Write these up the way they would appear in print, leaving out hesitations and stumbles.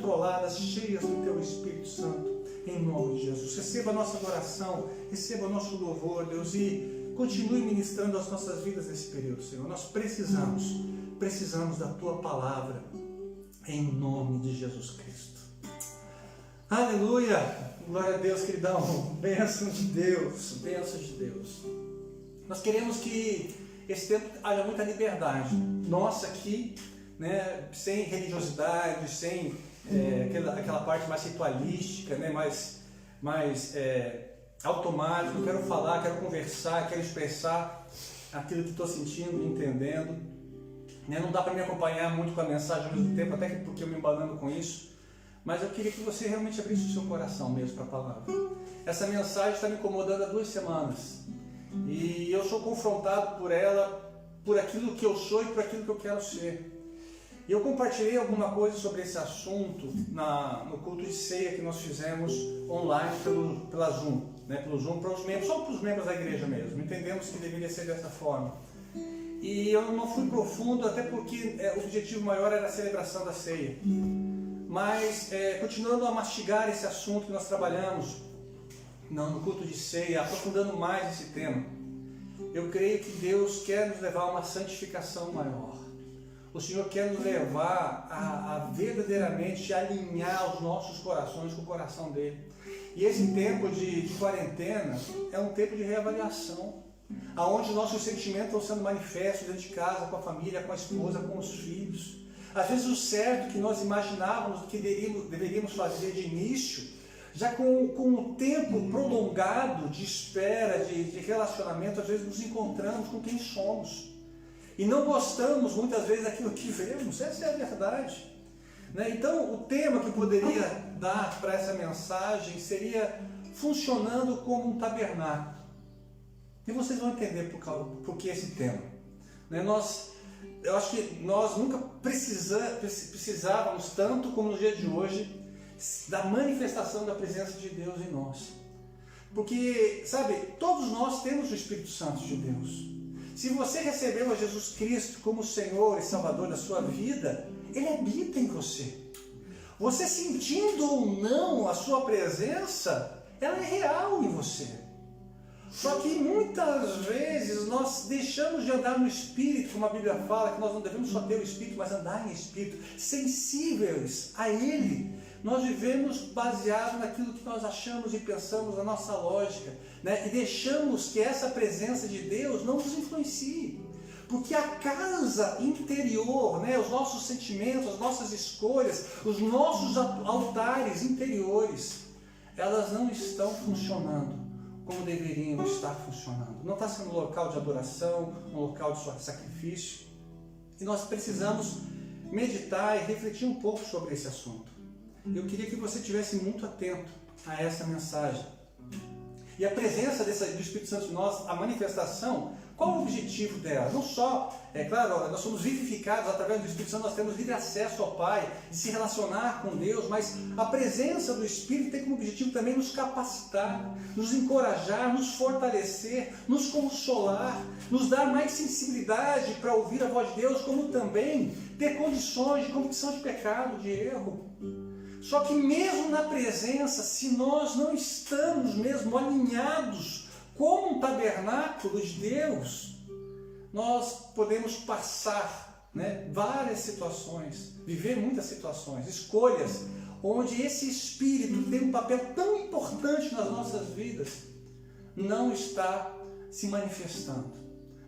controladas, cheias do Teu Espírito Santo, em nome de Jesus. Receba a nossa adoração, receba o nosso louvor, Deus, e continue ministrando as nossas vidas nesse período, Senhor. Nós precisamos da Tua palavra, em nome de Jesus Cristo. Aleluia! Glória a Deus, queridão. Bênção de Deus, bênção de Deus. Nós queremos que esse tempo haja muita liberdade nossa aqui, né, sem religiosidade, sem aquela parte mais ritualística, né, mais automática. Eu quero falar, quero conversar, quero expressar aquilo que estou sentindo, entendendo. Né, não dá para me acompanhar muito com a mensagem ao mesmo tempo, até porque eu me embanando com isso. Mas eu queria que você realmente abrisse o seu coração mesmo para a palavra. Essa mensagem está me incomodando há 2 semanas. E eu sou confrontado por ela, por aquilo que eu sou e por aquilo que eu quero ser. E eu compartilhei alguma coisa sobre esse assunto no culto de ceia que nós fizemos online pela Zoom, né? Pelo Zoom para os membros, só para os membros da igreja mesmo. Entendemos que deveria ser dessa forma. E eu não fui profundo, até porque o objetivo maior era a celebração da ceia. Mas, continuando a mastigar esse assunto que nós trabalhamos no culto de ceia, aprofundando mais esse tema, eu creio que Deus quer nos levar a uma santificação maior. O Senhor quer nos levar a verdadeiramente alinhar os nossos corações com o coração dele. E esse tempo de quarentena é um tempo de reavaliação, onde nossos sentimentos estão sendo manifestos dentro de casa, com a família, com a esposa, com os filhos. Às vezes o certo que nós imaginávamos que deveríamos fazer de início, já com o tempo prolongado de espera, de relacionamento, às vezes nos encontramos com quem somos. E não gostamos muitas vezes daquilo que vemos, essa é a verdade. Né? Então o tema que eu poderia dar para essa mensagem seria funcionando como um tabernáculo. E vocês vão entender por que esse tema. Né? Eu acho que nós nunca precisávamos tanto como no dia de hoje da manifestação da presença de Deus em nós. Porque, sabe, todos nós temos o Espírito Santo de Deus. Se você recebeu a Jesus Cristo como Senhor e Salvador da sua vida, Ele habita em você. Você sentindo ou não a sua presença, ela é real em você. Só que muitas vezes nós deixamos de andar no Espírito, como a Bíblia fala, que nós não devemos só ter o Espírito, mas andar em Espírito, sensíveis a Ele. Nós vivemos baseado naquilo que nós achamos e pensamos, na nossa lógica, né? E deixamos que essa presença de Deus não nos influencie. Porque a casa interior, né? Os nossos sentimentos, as nossas escolhas, os nossos altares interiores, elas não estão funcionando como deveriam estar funcionando. Não está sendo um local de adoração, um local de sacrifício. E nós precisamos meditar e refletir um pouco sobre esse assunto. Eu queria que você estivesse muito atento a essa mensagem. E a presença do Espírito Santo em nós, a manifestação, qual o objetivo dela? Não só, é claro, nós somos vivificados através do Espírito Santo, nós temos livre acesso ao Pai, de se relacionar com Deus, mas a presença do Espírito tem como objetivo também nos capacitar, nos encorajar, nos fortalecer, nos consolar, nos dar mais sensibilidade para ouvir a voz de Deus, como também ter condições de convicção de pecado, de erro. Só que mesmo na presença, se nós não estamos mesmo alinhados como um tabernáculo de Deus, nós podemos passar, né, várias situações, viver muitas situações, escolhas, onde esse Espírito tem um papel tão importante nas nossas vidas, não está se manifestando,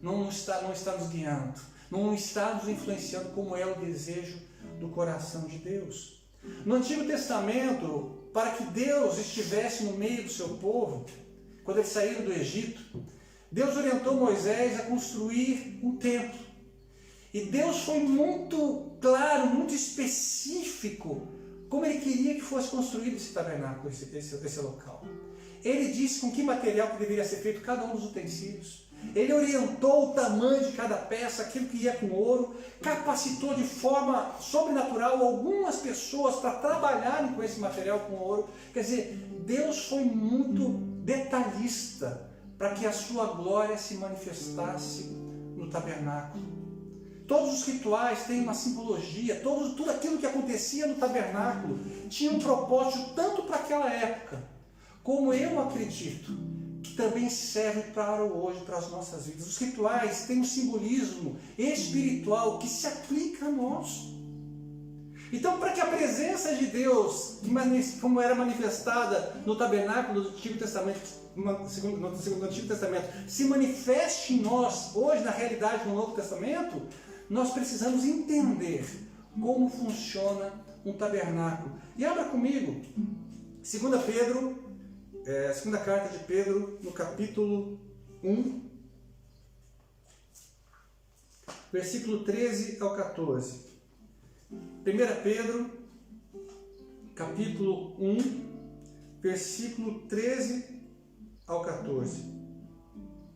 não está nos guiando, não está nos influenciando como é o desejo do coração de Deus. No Antigo Testamento, para que Deus estivesse no meio do seu povo, quando eles saíram do Egito, Deus orientou Moisés a construir um templo. E Deus foi muito claro, muito específico, como Ele queria que fosse construído esse tabernáculo, esse local. Ele disse com que material que deveria ser feito cada um dos utensílios. Ele orientou o tamanho de cada peça, aquilo que ia com ouro, capacitou de forma sobrenatural algumas pessoas para trabalharem com esse material com ouro. Quer dizer, Deus foi muito detalhista para que a sua glória se manifestasse no tabernáculo. todos os rituais têm uma simbologia, tudo aquilo que acontecia no tabernáculo tinha um propósito tanto para aquela época, como eu acredito que também serve para o hoje, para as nossas vidas. Os rituais têm um simbolismo espiritual que se aplica a nós. Então, para que a presença de Deus, como era manifestada no tabernáculo do Antigo Testamento, no Antigo Testamento, se manifeste em nós, hoje na realidade do Novo Testamento, nós precisamos entender como funciona um tabernáculo. E abra comigo, 2 Pedro, segunda carta de Pedro, no capítulo 1, versículo 13 ao 14. 1 Pedro, capítulo 1, versículo 13 ao 14.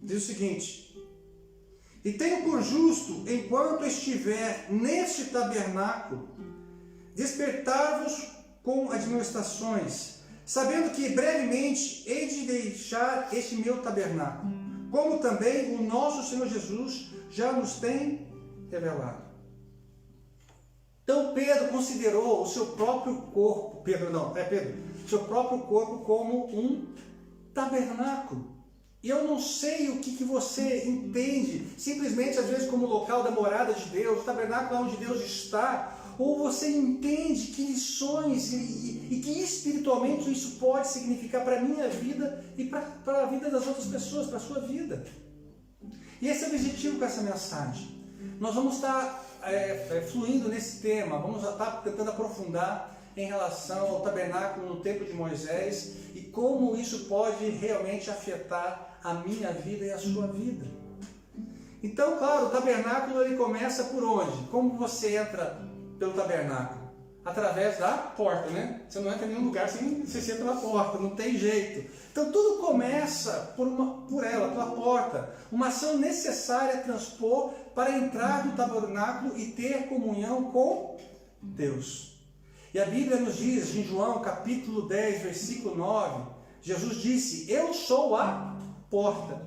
Diz o seguinte: E tenho por justo, enquanto estiver neste tabernáculo, despertar-vos com admoestações, sabendo que brevemente hei de deixar este meu tabernáculo, como também o nosso Senhor Jesus já nos tem revelado. Então Pedro considerou o seu próprio corpo, seu próprio corpo como um tabernáculo. E eu não sei o que você entende, simplesmente às vezes como local da morada de Deus, o tabernáculo é onde Deus está, ou você entende que lições e que espiritualmente isso pode significar para a minha vida e para a vida das outras pessoas, para a sua vida. E esse é o objetivo com essa mensagem. Nós vamos estar fluindo nesse tema, vamos estar tentando aprofundar em relação ao tabernáculo no tempo de Moisés e como isso pode realmente afetar a minha vida e a sua vida. Então, claro, o tabernáculo ele começa por onde? Como você entra pelo tabernáculo? Através da porta, né? Você não entra em nenhum lugar sem você entra pela porta, não tem jeito. Então tudo começa pela porta, uma ação necessária a transpor para entrar no tabernáculo e ter comunhão com Deus. E a Bíblia nos diz, em João capítulo 10, versículo 9, Jesus disse: Eu sou a porta.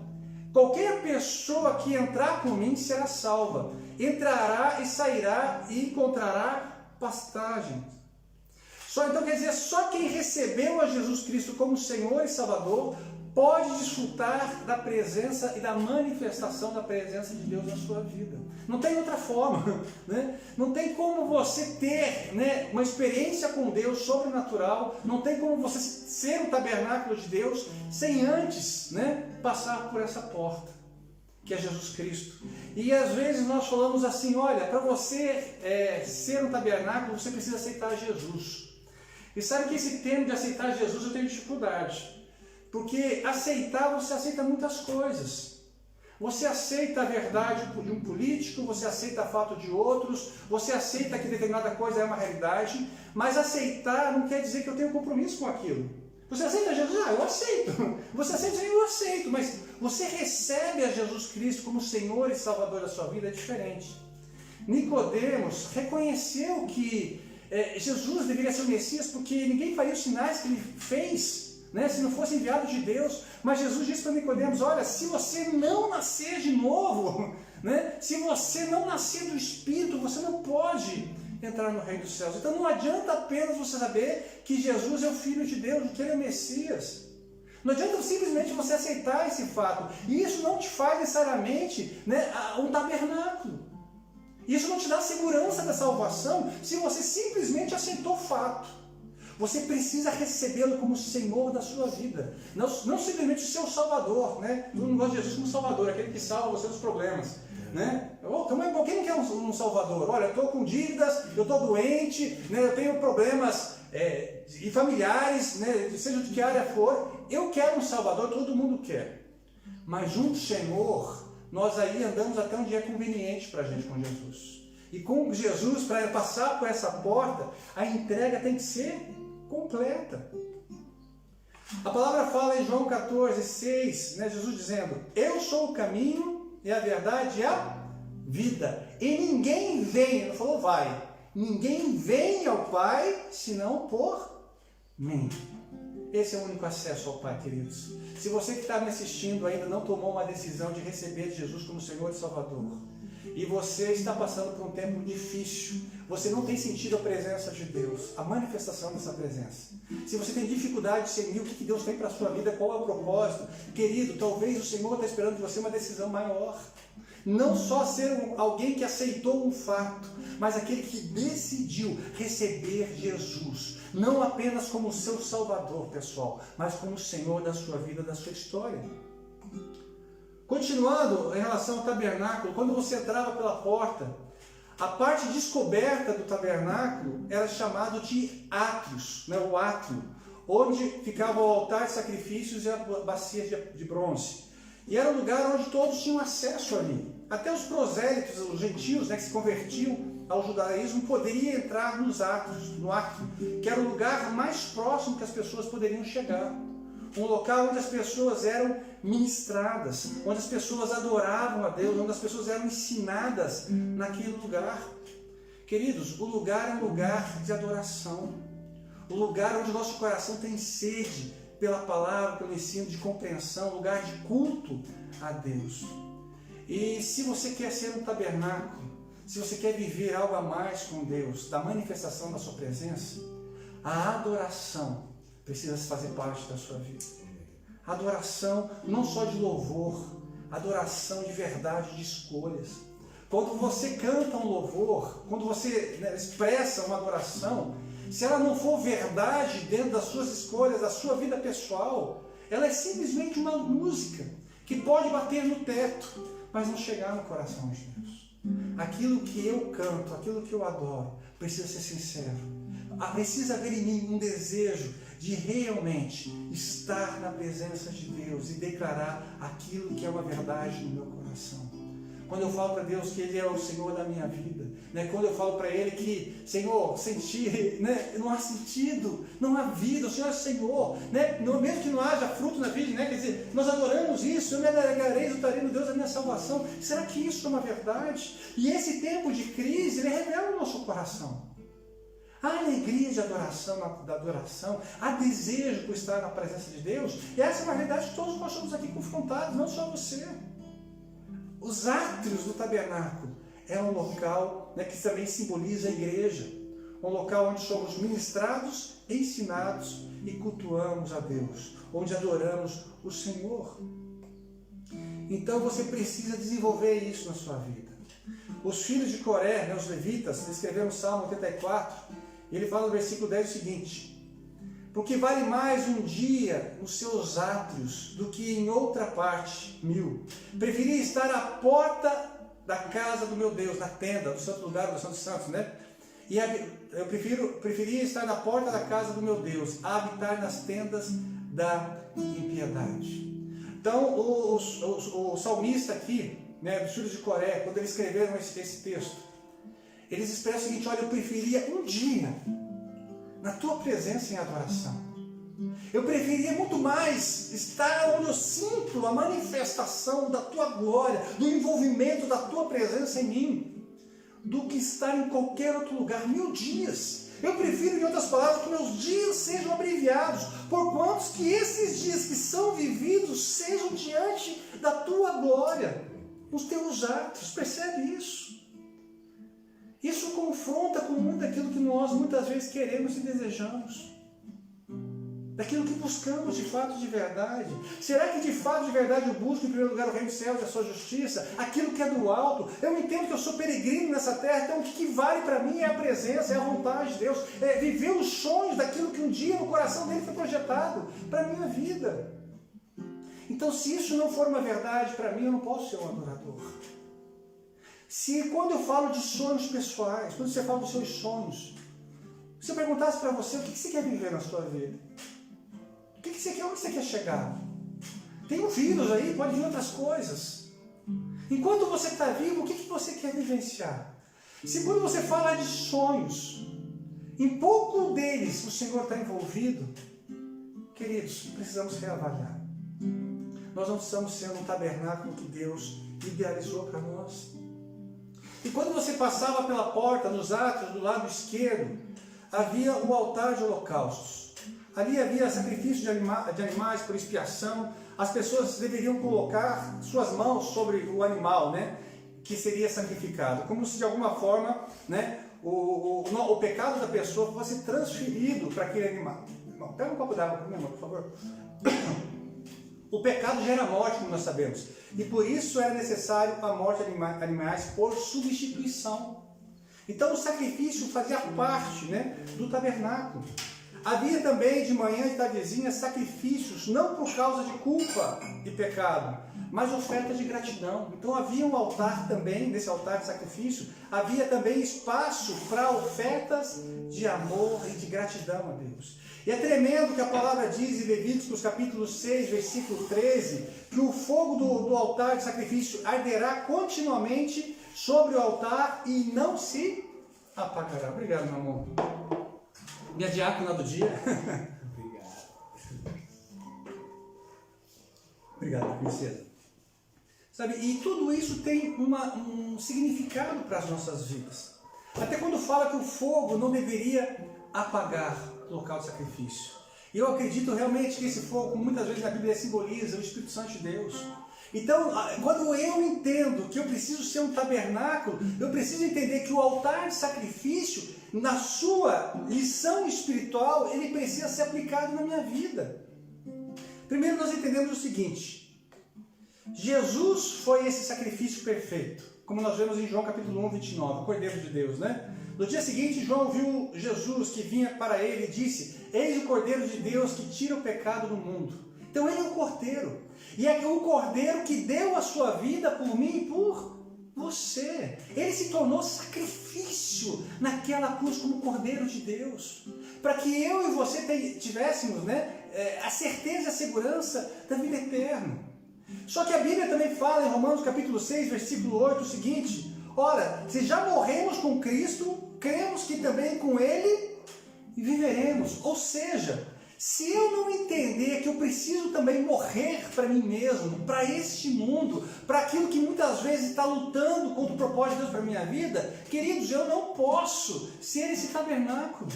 Qualquer pessoa que entrar por mim será salva. Entrará e sairá e encontrará pastagem. Então quer dizer, só quem recebeu a Jesus Cristo como Senhor e Salvador pode desfrutar da presença e da manifestação da presença de Deus na sua vida. Não tem outra forma, né? Não tem como você ter, né, uma experiência com Deus sobrenatural, não tem como você ser um tabernáculo de Deus sem antes, né, passar por essa porta, que é Jesus Cristo. E às vezes nós falamos assim: olha, para você ser um tabernáculo, você precisa aceitar Jesus. E sabe que esse termo de aceitar Jesus eu tenho dificuldade. Porque aceitar, você aceita muitas coisas. Você aceita a verdade de um político, você aceita fato de outros, você aceita que determinada coisa é uma realidade, mas aceitar não quer dizer que eu tenho compromisso com aquilo. Você aceita Jesus? Ah, eu aceito. Você aceita? Eu aceito. Mas você recebe a Jesus Cristo como Senhor e Salvador da sua vida, é diferente. Nicodemos reconheceu que Jesus deveria ser o Messias porque ninguém faria os sinais que ele fez, né, se não fosse enviado de Deus. Mas Jesus disse para Nicodemos: olha, se você não nascer de novo, né, se você não nascer do Espírito, você não pode entrar no reino dos céus. Então não adianta apenas você saber que Jesus é o Filho de Deus, que ele é o Messias. Não adianta simplesmente você aceitar esse fato. E isso não te faz necessariamente, né, um tabernáculo. Isso não te dá segurança da salvação se você simplesmente aceitou o fato. Você precisa recebê-lo como Senhor da sua vida. Não simplesmente o seu Salvador, né? Eu não gosto de Jesus como Salvador, aquele que salva você dos problemas, né? Quem não quer um Salvador? Olha, eu estou com dívidas, eu estou doente, né? Eu tenho problemas e familiares, né? Seja de que área for. Eu quero um Salvador, todo mundo quer. Mas junto, Senhor, nós aí andamos até onde é conveniente para a gente com Jesus. E com Jesus, para passar por essa porta, a entrega tem que ser completa. A palavra fala em João 14, 6, né, Jesus dizendo: eu sou o caminho e a verdade e a vida. E ninguém vem, ele falou vai, ninguém vem ao Pai senão por mim. Esse é o único acesso ao Pai, queridos. Se você que está me assistindo ainda não tomou uma decisão de receber Jesus como Senhor e Salvador, e você está passando por um tempo difícil, você não tem sentido a presença de Deus, a manifestação dessa presença. Se você tem dificuldade de discernir o que Deus tem para a sua vida, qual é o propósito, querido, talvez o Senhor está esperando de você uma decisão maior. Não só ser alguém que aceitou um fato, mas aquele que decidiu receber Jesus, não apenas como seu Salvador, pessoal, mas como o Senhor da sua vida, da sua história. Continuando em relação ao tabernáculo, quando você entrava pela porta, a parte descoberta do tabernáculo era chamado de átrios, né, o átrio, onde ficava o altar de sacrifícios e a bacia de bronze. E era um lugar onde todos tinham acesso ali. Até os prosélitos, os gentios, né, que se convertiam ao judaísmo, poderiam entrar nos átrios, no átrio, que era o lugar mais próximo que as pessoas poderiam chegar. Um local onde as pessoas eram ministradas, onde as pessoas adoravam a Deus, onde as pessoas eram ensinadas naquele lugar. Queridos, o lugar é um lugar de adoração. O lugar onde o nosso coração tem sede pela palavra, pelo ensino, de compreensão, lugar de culto a Deus. E se você quer ser um tabernáculo, se você quer viver algo a mais com Deus, da manifestação da sua presença, a adoração precisa fazer parte da sua vida. Adoração não só de louvor, adoração de verdade, de escolhas. Quando você canta um louvor, quando você expressa uma adoração, se ela não for verdade dentro das suas escolhas, da sua vida pessoal, ela é simplesmente uma música que pode bater no teto, mas não chegar no coração de Deus. Aquilo que eu canto, aquilo que eu adoro, precisa ser sincero. Precisa haver em mim um desejo de realmente estar na presença de Deus e declarar aquilo que é uma verdade no meu coração. Quando eu falo para Deus que Ele é o Senhor da minha vida, né? Quando eu falo para Ele que, Senhor, sentir, né? Não há sentido, não há vida, o Senhor é Senhor, né? Mesmo que não haja fruto na vida, né? Quer dizer, nós adoramos isso, eu me alegrarei, exultarei no Deus da minha salvação. Será que isso é uma verdade? E esse tempo de crise, ele revela o nosso coração. Há alegria de adoração, da adoração, há desejo por estar na presença de Deus, e essa é uma realidade que todos nós somos aqui confrontados, não só você. Os átrios do tabernáculo é um local, né, que também simboliza a igreja, um local onde somos ministrados, ensinados e cultuamos a Deus, onde adoramos o Senhor. Então você precisa desenvolver isso na sua vida. Os filhos de Coré, né, os levitas, escreveram o Salmo 84, e ele fala no versículo 10 o seguinte: porque vale mais um dia nos seus átrios do que em outra parte 1000. Preferia estar à porta da casa do meu Deus, na tenda, do santo lugar do Santo dos Santos, né? E eu preferia estar na porta da casa do meu Deus, a habitar nas tendas da impiedade. Então, o salmista aqui, né, dos filhos de Coré, quando eles escreveram esse texto, eles expressam o seguinte: olha, eu preferia um dia na tua presença em adoração. Eu preferia muito mais estar onde eu sinto a manifestação da tua glória, do envolvimento da tua presença em mim, do que estar em qualquer outro lugar. 1000 dias. Eu prefiro, em outras palavras, que meus dias sejam abreviados, porquanto que esses dias que são vividos sejam diante da tua glória, os teus atos. Percebe isso? Isso confronta com muito daquilo que nós muitas vezes queremos e desejamos, daquilo que buscamos de fato de verdade. Será que de fato de verdade eu busco em primeiro lugar o reino dos céus e a sua justiça, aquilo que é do alto? Eu entendo que eu sou peregrino nessa terra, então o que vale para mim é a presença, é a vontade de Deus, é viver os sonhos daquilo que um dia no coração dele foi projetado para a minha vida. Então, se isso não for uma verdade para mim, eu não posso ser um adorador. Se quando eu falo de sonhos pessoais, quando você fala dos seus sonhos, se eu perguntasse para você o que você quer viver na sua vida, o que você quer, onde você quer chegar? Tem um vírus aí, pode vir outras coisas. Enquanto você está vivo, o que você quer vivenciar? Se quando você fala de sonhos, em pouco deles o Senhor está envolvido, queridos, precisamos reavaliar. Nós não estamos sendo um tabernáculo que Deus idealizou para nós. E quando você passava pela porta, nos átrios, do lado esquerdo, havia o altar de holocaustos. Ali havia sacrifício de animais por expiação. As pessoas deveriam colocar suas mãos sobre o animal, né? que seria sacrificado, como se de alguma forma, né, o pecado da pessoa fosse transferido para aquele animal. Irmão, pega um copo d'água para mim, irmão, por favor. O pecado gera morte, como nós sabemos, e por isso era necessário a morte de animais por substituição. Então o sacrifício fazia parte, né, do tabernáculo. Havia também de manhã e tardezinha sacrifícios, não por causa de culpa e pecado, mas ofertas de gratidão. Então havia um altar também, nesse altar de sacrifício, havia também espaço para ofertas de amor e de gratidão a Deus. E é tremendo que a palavra diz em Levíticos capítulo 6, versículo 13, que o fogo do altar de sacrifício arderá continuamente sobre o altar e não se apagará. Obrigado, meu amor. Minha diácona do dia. Obrigado, princesa. Sabe, e tudo isso tem um significado para as nossas vidas. Até quando fala que o fogo não deveria apagar o local de sacrifício. E eu acredito realmente que esse fogo, muitas vezes na Bíblia, simboliza o Espírito Santo de Deus. Então, quando eu entendo que eu preciso ser um tabernáculo, eu preciso entender que o altar de sacrifício, na sua lição espiritual, ele precisa ser aplicado na minha vida. Primeiro nós entendemos o seguinte: Jesus foi esse sacrifício perfeito, como nós vemos em João capítulo 1, 29, o Cordeiro de Deus, né? No dia seguinte, João viu Jesus que vinha para ele e disse: eis o Cordeiro de Deus que tira o pecado do mundo. Então ele é o Cordeiro. E é o Cordeiro que deu a sua vida por mim e por você. Ele se tornou sacrifício naquela cruz como Cordeiro de Deus. Para que eu e você tivéssemos, né, a certeza e a segurança da vida eterna. Só que a Bíblia também fala em Romanos capítulo 6, versículo 8, o seguinte: ora, se já morremos com Cristo, cremos que também com Ele viveremos. Ou seja, se eu não entender que eu preciso também morrer para mim mesmo, para este mundo, para aquilo que muitas vezes está lutando contra o propósito de Deus para a minha vida, queridos, eu não posso ser esse tabernáculo.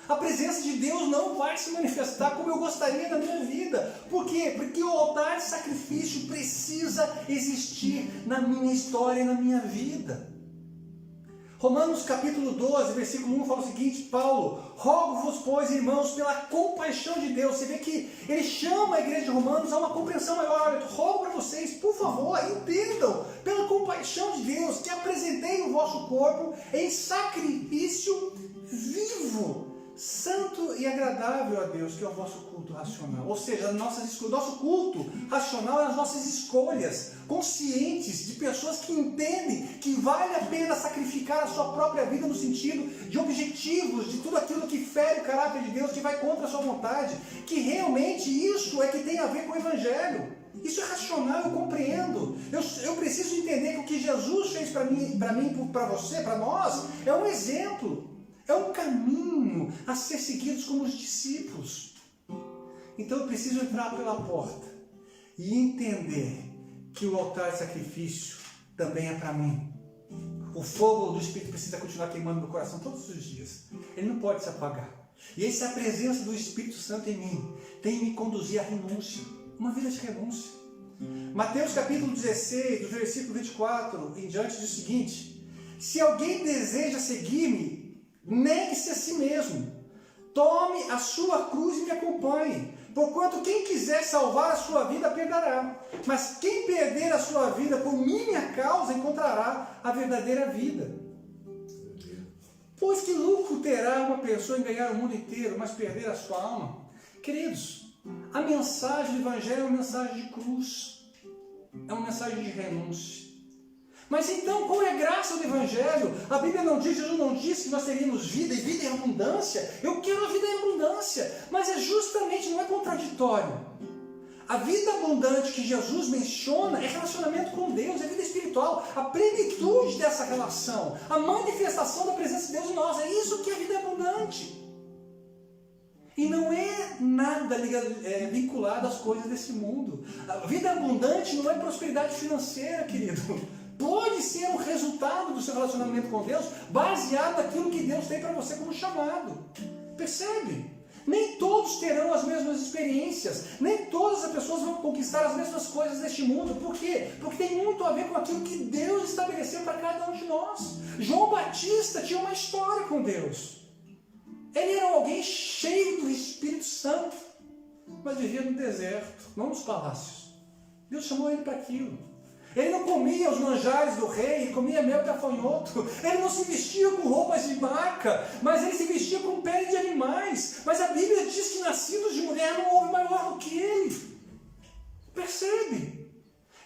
A presença de Deus não vai se manifestar como eu gostaria na minha vida. Por quê? Porque o altar de sacrifício precisa existir na minha história e na minha vida. Romanos capítulo 12, versículo 1 fala o seguinte: Paulo, rogo-vos, pois, irmãos, pela compaixão de Deus. Você vê que ele chama a igreja de Romanos a uma compreensão maior. Olha, rogo para vocês, por favor, entendam, pela compaixão de Deus, que apresentei o vosso corpo em sacrifício vivo, santo e agradável a Deus, que é o vosso culto racional. Ou seja, nosso culto racional é as nossas escolhas conscientes de pessoas que entendem que vale a pena sacrificar a sua própria vida no sentido de objetivos, de tudo aquilo que fere o caráter de Deus, que vai contra a sua vontade, que realmente isso é que tem a ver com o Evangelho. Isso é racional, eu compreendo. Eu preciso entender que o que Jesus fez para mim, para você, para nós, é um exemplo. É um caminho a ser seguidos como os discípulos. Então eu preciso entrar pela porta e entender que o altar de sacrifício também é para mim. O fogo do Espírito precisa continuar queimando no coração todos os dias. Ele não pode se apagar. E essa é a presença do Espírito Santo em mim. Tem que me conduzir à renúncia. Uma vida de renúncia. Mateus capítulo 16, do versículo 24 em diante, diz o seguinte: se alguém deseja seguir-me, negue-se a si mesmo, tome a sua cruz e me acompanhe, porquanto quem quiser salvar a sua vida perderá, mas quem perder a sua vida por minha causa encontrará a verdadeira vida. Pois que lucro terá uma pessoa em ganhar o mundo inteiro, mas perder a sua alma? Queridos, a mensagem do Evangelho é uma mensagem de cruz, é uma mensagem de renúncia. Mas então, qual é a graça do Evangelho? A Bíblia não diz, Jesus não disse que nós teríamos vida e vida em abundância. Eu quero a vida em abundância, mas é justamente, não é contraditório. A vida abundante que Jesus menciona é relacionamento com Deus, é vida espiritual, a plenitude dessa relação, a manifestação da presença de Deus em nós. É isso que é a vida abundante. E não é nada vinculado às coisas desse mundo. A vida abundante não é prosperidade financeira, querido. Pode ser um resultado do seu relacionamento com Deus, baseado naquilo que Deus tem para você como chamado. Percebe? Nem todos todos terão as mesmas experiências, nem todas as pessoas vão conquistar as mesmas coisas deste mundo. Por quê? Porque tem muito a ver com aquilo que Deus estabeleceu para cada um de nós. João Batista tinha uma história com Deus. Ele era alguém cheio do Espírito Santo, mas vivia no deserto, não nos palácios. Deus chamou ele para aquilo. Ele não comia os manjares do rei, ele comia mel e gafanhoto. Ele não se vestia com roupas de marca, mas ele se vestia com pele de animais. Mas a Bíblia diz que nascidos de mulher não houve maior do que ele. Percebe?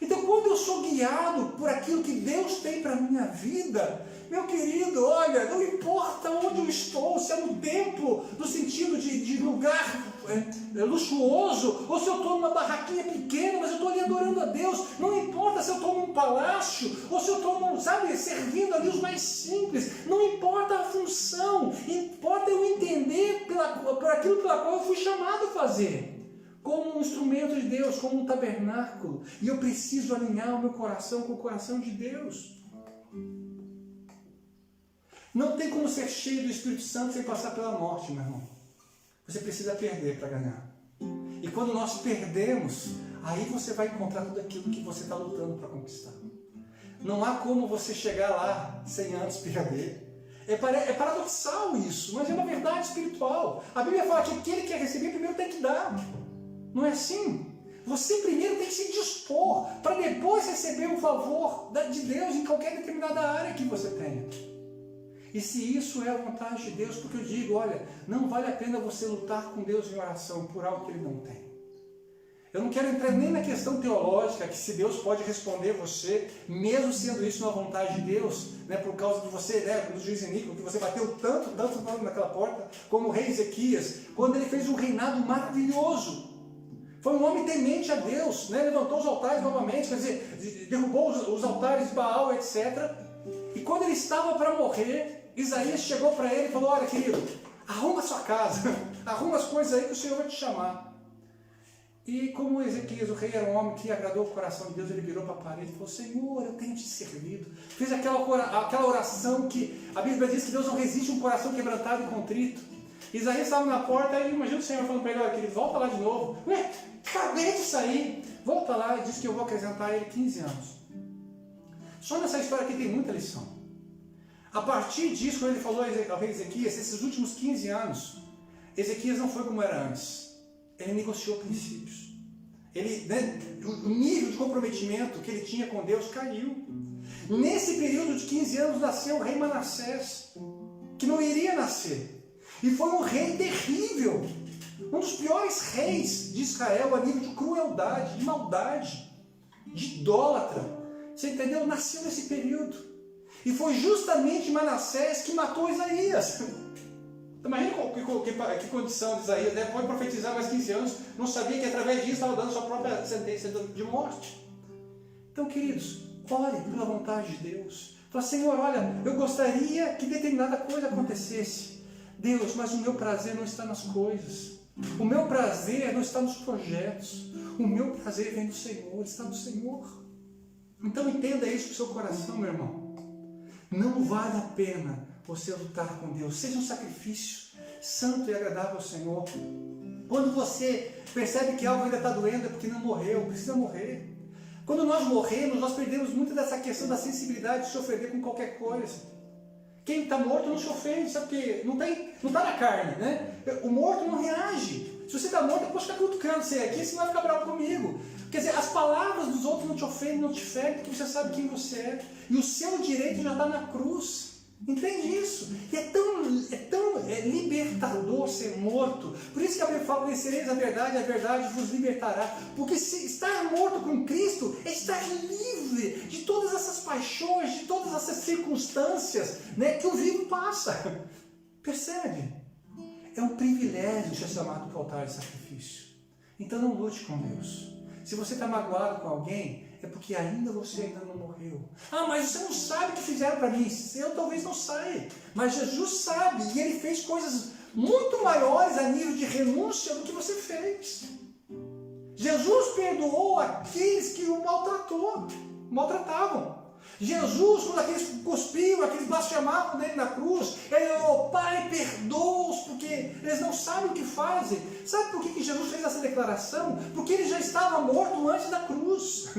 Então, quando eu sou guiado por aquilo que Deus tem para a minha vida, meu querido, olha, não importa onde eu estou, se é no templo, no sentido de lugar luxuoso, ou se eu estou numa barraquinha pequena, mas eu estou ali adorando a Deus. Não importa se eu estou num palácio, ou se eu estou, servindo ali os mais simples. Não importa a função, importa eu entender por aquilo pela qual eu fui chamado a fazer. Como um instrumento de Deus, como um tabernáculo. E eu preciso alinhar o meu coração com o coração de Deus. Não tem como ser cheio do Espírito Santo sem passar pela morte, meu irmão. Você precisa perder para ganhar. E quando nós perdemos, aí você vai encontrar tudo aquilo que você está lutando para conquistar. Não há como você chegar lá sem antes perder. É paradoxal isso, mas é uma verdade espiritual. A Bíblia fala que aquele que quer receber primeiro tem que dar. Não é assim? Você primeiro tem que se dispor para depois receber um favor de Deus em qualquer determinada área que você tenha. E se isso é a vontade de Deus, porque eu digo, olha, não vale a pena você lutar com Deus em oração por algo que Ele não tem. Eu não quero entrar nem na questão teológica, que se Deus pode responder você, mesmo sendo isso uma vontade de Deus, por causa de você, do juiz Eníquio, que você bateu tanto naquela porta, como o rei Ezequias, quando ele fez um reinado maravilhoso. Foi um homem temente a Deus, levantou os altares novamente, quer dizer, derrubou os altares de Baal, etc. E quando ele estava para morrer, Isaías chegou para ele e falou, olha querido, arruma a sua casa, arruma as coisas aí que o Senhor vai te chamar. E como Ezequias, o rei, era um homem que agradou o coração de Deus, ele virou para a parede e falou, Senhor, eu tenho te servido. Fez aquela oração que a Bíblia diz que Deus não resiste a um coração quebrantado e contrito. Isaías estava na porta e imagina o Senhor falando para ele, olha querido, volta lá de novo. Acabei de sair. Volta lá e diz que eu vou acrescentar a ele 15 anos. Só nessa história aqui tem muita lição. A partir disso, quando ele falou ao rei Ezequias, esses últimos 15 anos, Ezequias não foi como era antes. Ele negociou princípios. O nível de comprometimento que ele tinha com Deus caiu. Nesse período de 15 anos nasceu o rei Manassés, que não iria nascer. E foi um rei terrível. Um dos piores reis de Israel a nível de crueldade, de maldade, de idólatra. Você entendeu? Nasceu nesse período. E foi justamente Manassés que matou Isaías. Imagina que condição de Isaías, pode profetizar mais 15 anos, não sabia que através disso estava dando sua própria sentença de morte. Então, queridos, ore pela vontade de Deus. Fala, Senhor, olha, eu gostaria que determinada coisa acontecesse. Deus, mas o meu prazer não está nas coisas. O meu prazer não está nos projetos. O meu prazer vem do Senhor, está no Senhor. Então entenda isso com o seu coração, meu irmão. Não vale a pena você lutar com Deus. Seja um sacrifício santo e agradável ao Senhor. Quando você percebe que algo ainda está doendo, é porque não morreu, precisa morrer. Quando nós morremos, nós perdemos muito dessa questão da sensibilidade de se ofender com qualquer coisa. Quem está morto não se ofende, sabe porque não está na carne, O morto não reage. Se você está morto, eu posso ficar cutucando você aqui, você vai ficar bravo comigo. Quer dizer, as palavras dos outros não te ofendem, não te ferem, porque você sabe quem você é. E o seu direito já está na cruz. Entende isso? E é tão libertador ser morto. Por isso que a Bíblia fala, conhecereis a verdade vos libertará. Porque se estar morto com Cristo é estar livre de todas essas paixões, de todas essas circunstâncias que o vivo passa. Percebe? É um privilégio ser chamado para o altar de sacrifício. Então não lute com Deus. Se você está magoado com alguém, é porque você ainda não morreu. Ah, mas você não sabe o que fizeram para mim. Eu talvez não saiba. Mas Jesus sabe. E Ele fez coisas muito maiores a nível de renúncia do que você fez. Jesus perdoou aqueles que o maltratavam. Jesus, quando aqueles cuspiam, aqueles blasfemavam dele na cruz, ele orou: Pai, perdoa-os, porque eles não sabem o que fazem. Sabe por que Jesus fez essa declaração? Porque ele já estava morto antes da cruz.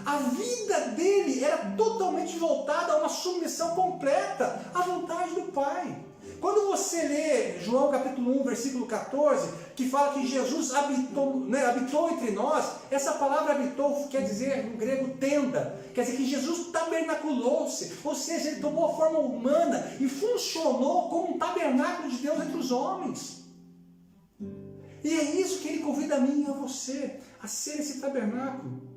A vida dele era totalmente voltada a uma submissão completa à vontade do Pai. Quando você lê João capítulo 1, versículo 14, que fala que Jesus habitou entre nós, essa palavra habitou quer dizer no grego tenda, quer dizer que Jesus tabernaculou-se, ou seja, ele tomou a forma humana e funcionou como um tabernáculo de Deus entre os homens. E é isso que ele convida a mim e a você, a ser esse tabernáculo.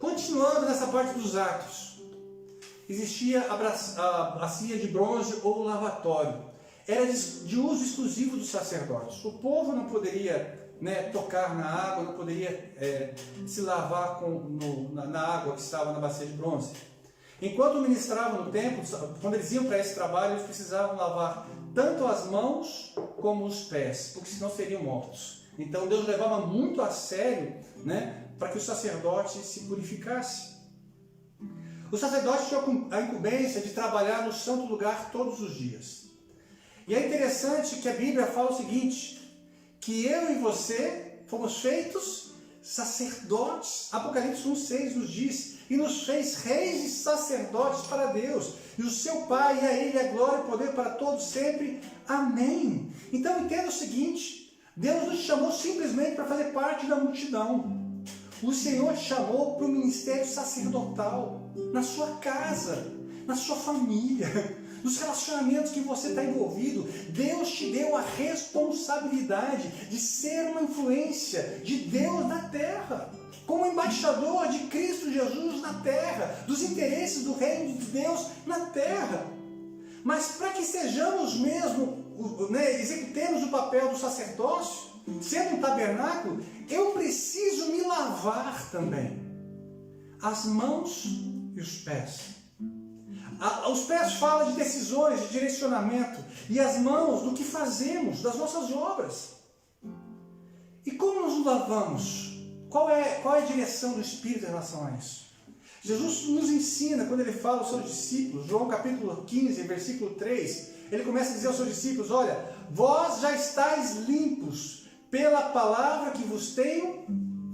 Continuando nessa parte dos Atos, existia a bacia de bronze ou lavatório. Era de uso exclusivo dos sacerdotes. O povo não poderia tocar na água, não poderia se lavar na água que estava na bacia de bronze. Enquanto ministravam no templo, quando eles iam para esse trabalho, eles precisavam lavar tanto as mãos como os pés, porque senão seriam mortos. Então Deus levava muito a sério, para que o sacerdote se purificasse. O sacerdote tinha a incumbência de trabalhar no santo lugar todos os dias. E é interessante que a Bíblia fala o seguinte, que eu e você fomos feitos sacerdotes. Apocalipse 1,6 nos diz: e nos fez reis e sacerdotes para Deus, e o seu Pai, e a Ele a glória e poder para todos sempre. Amém. Então entenda o seguinte, Deus nos chamou simplesmente para fazer parte da multidão. O Senhor te chamou para o ministério sacerdotal, na sua casa, na sua família, nos relacionamentos que você está envolvido. Deus te deu a responsabilidade de ser uma influência de Deus na terra, como embaixador de Cristo Jesus na terra, dos interesses do reino de Deus na terra. Mas para que sejamos mesmo, executemos o papel do sacerdócio, sendo um tabernáculo, eu preciso me lavar também as mãos e os pés. Os pés falam de decisões, de direcionamento, e as mãos do que fazemos, das nossas obras. E como nos lavamos? Qual é a direção do Espírito em relação a isso? Jesus nos ensina, quando ele fala aos seus discípulos, João capítulo 15, versículo 3, ele começa a dizer aos seus discípulos: olha, vós já estáis limpos pela palavra que vos tenho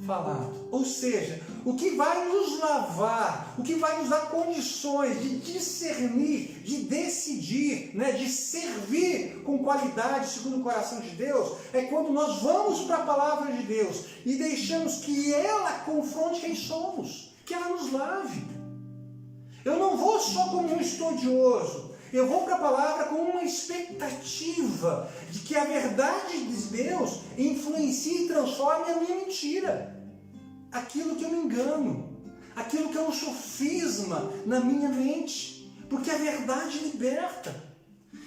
falado. Ou seja, o que vai nos lavar, o que vai nos dar condições de discernir, de decidir, de servir com qualidade segundo o coração de Deus, é quando nós vamos para a palavra de Deus e deixamos que ela confronte quem somos, que ela nos lave. Eu não vou só como um estudioso, eu vou para a palavra com uma expectativa de que a verdade de Deus influencie e transforme a minha mentira, aquilo que eu me engano, aquilo que é um sofisma na minha mente, porque a verdade liberta.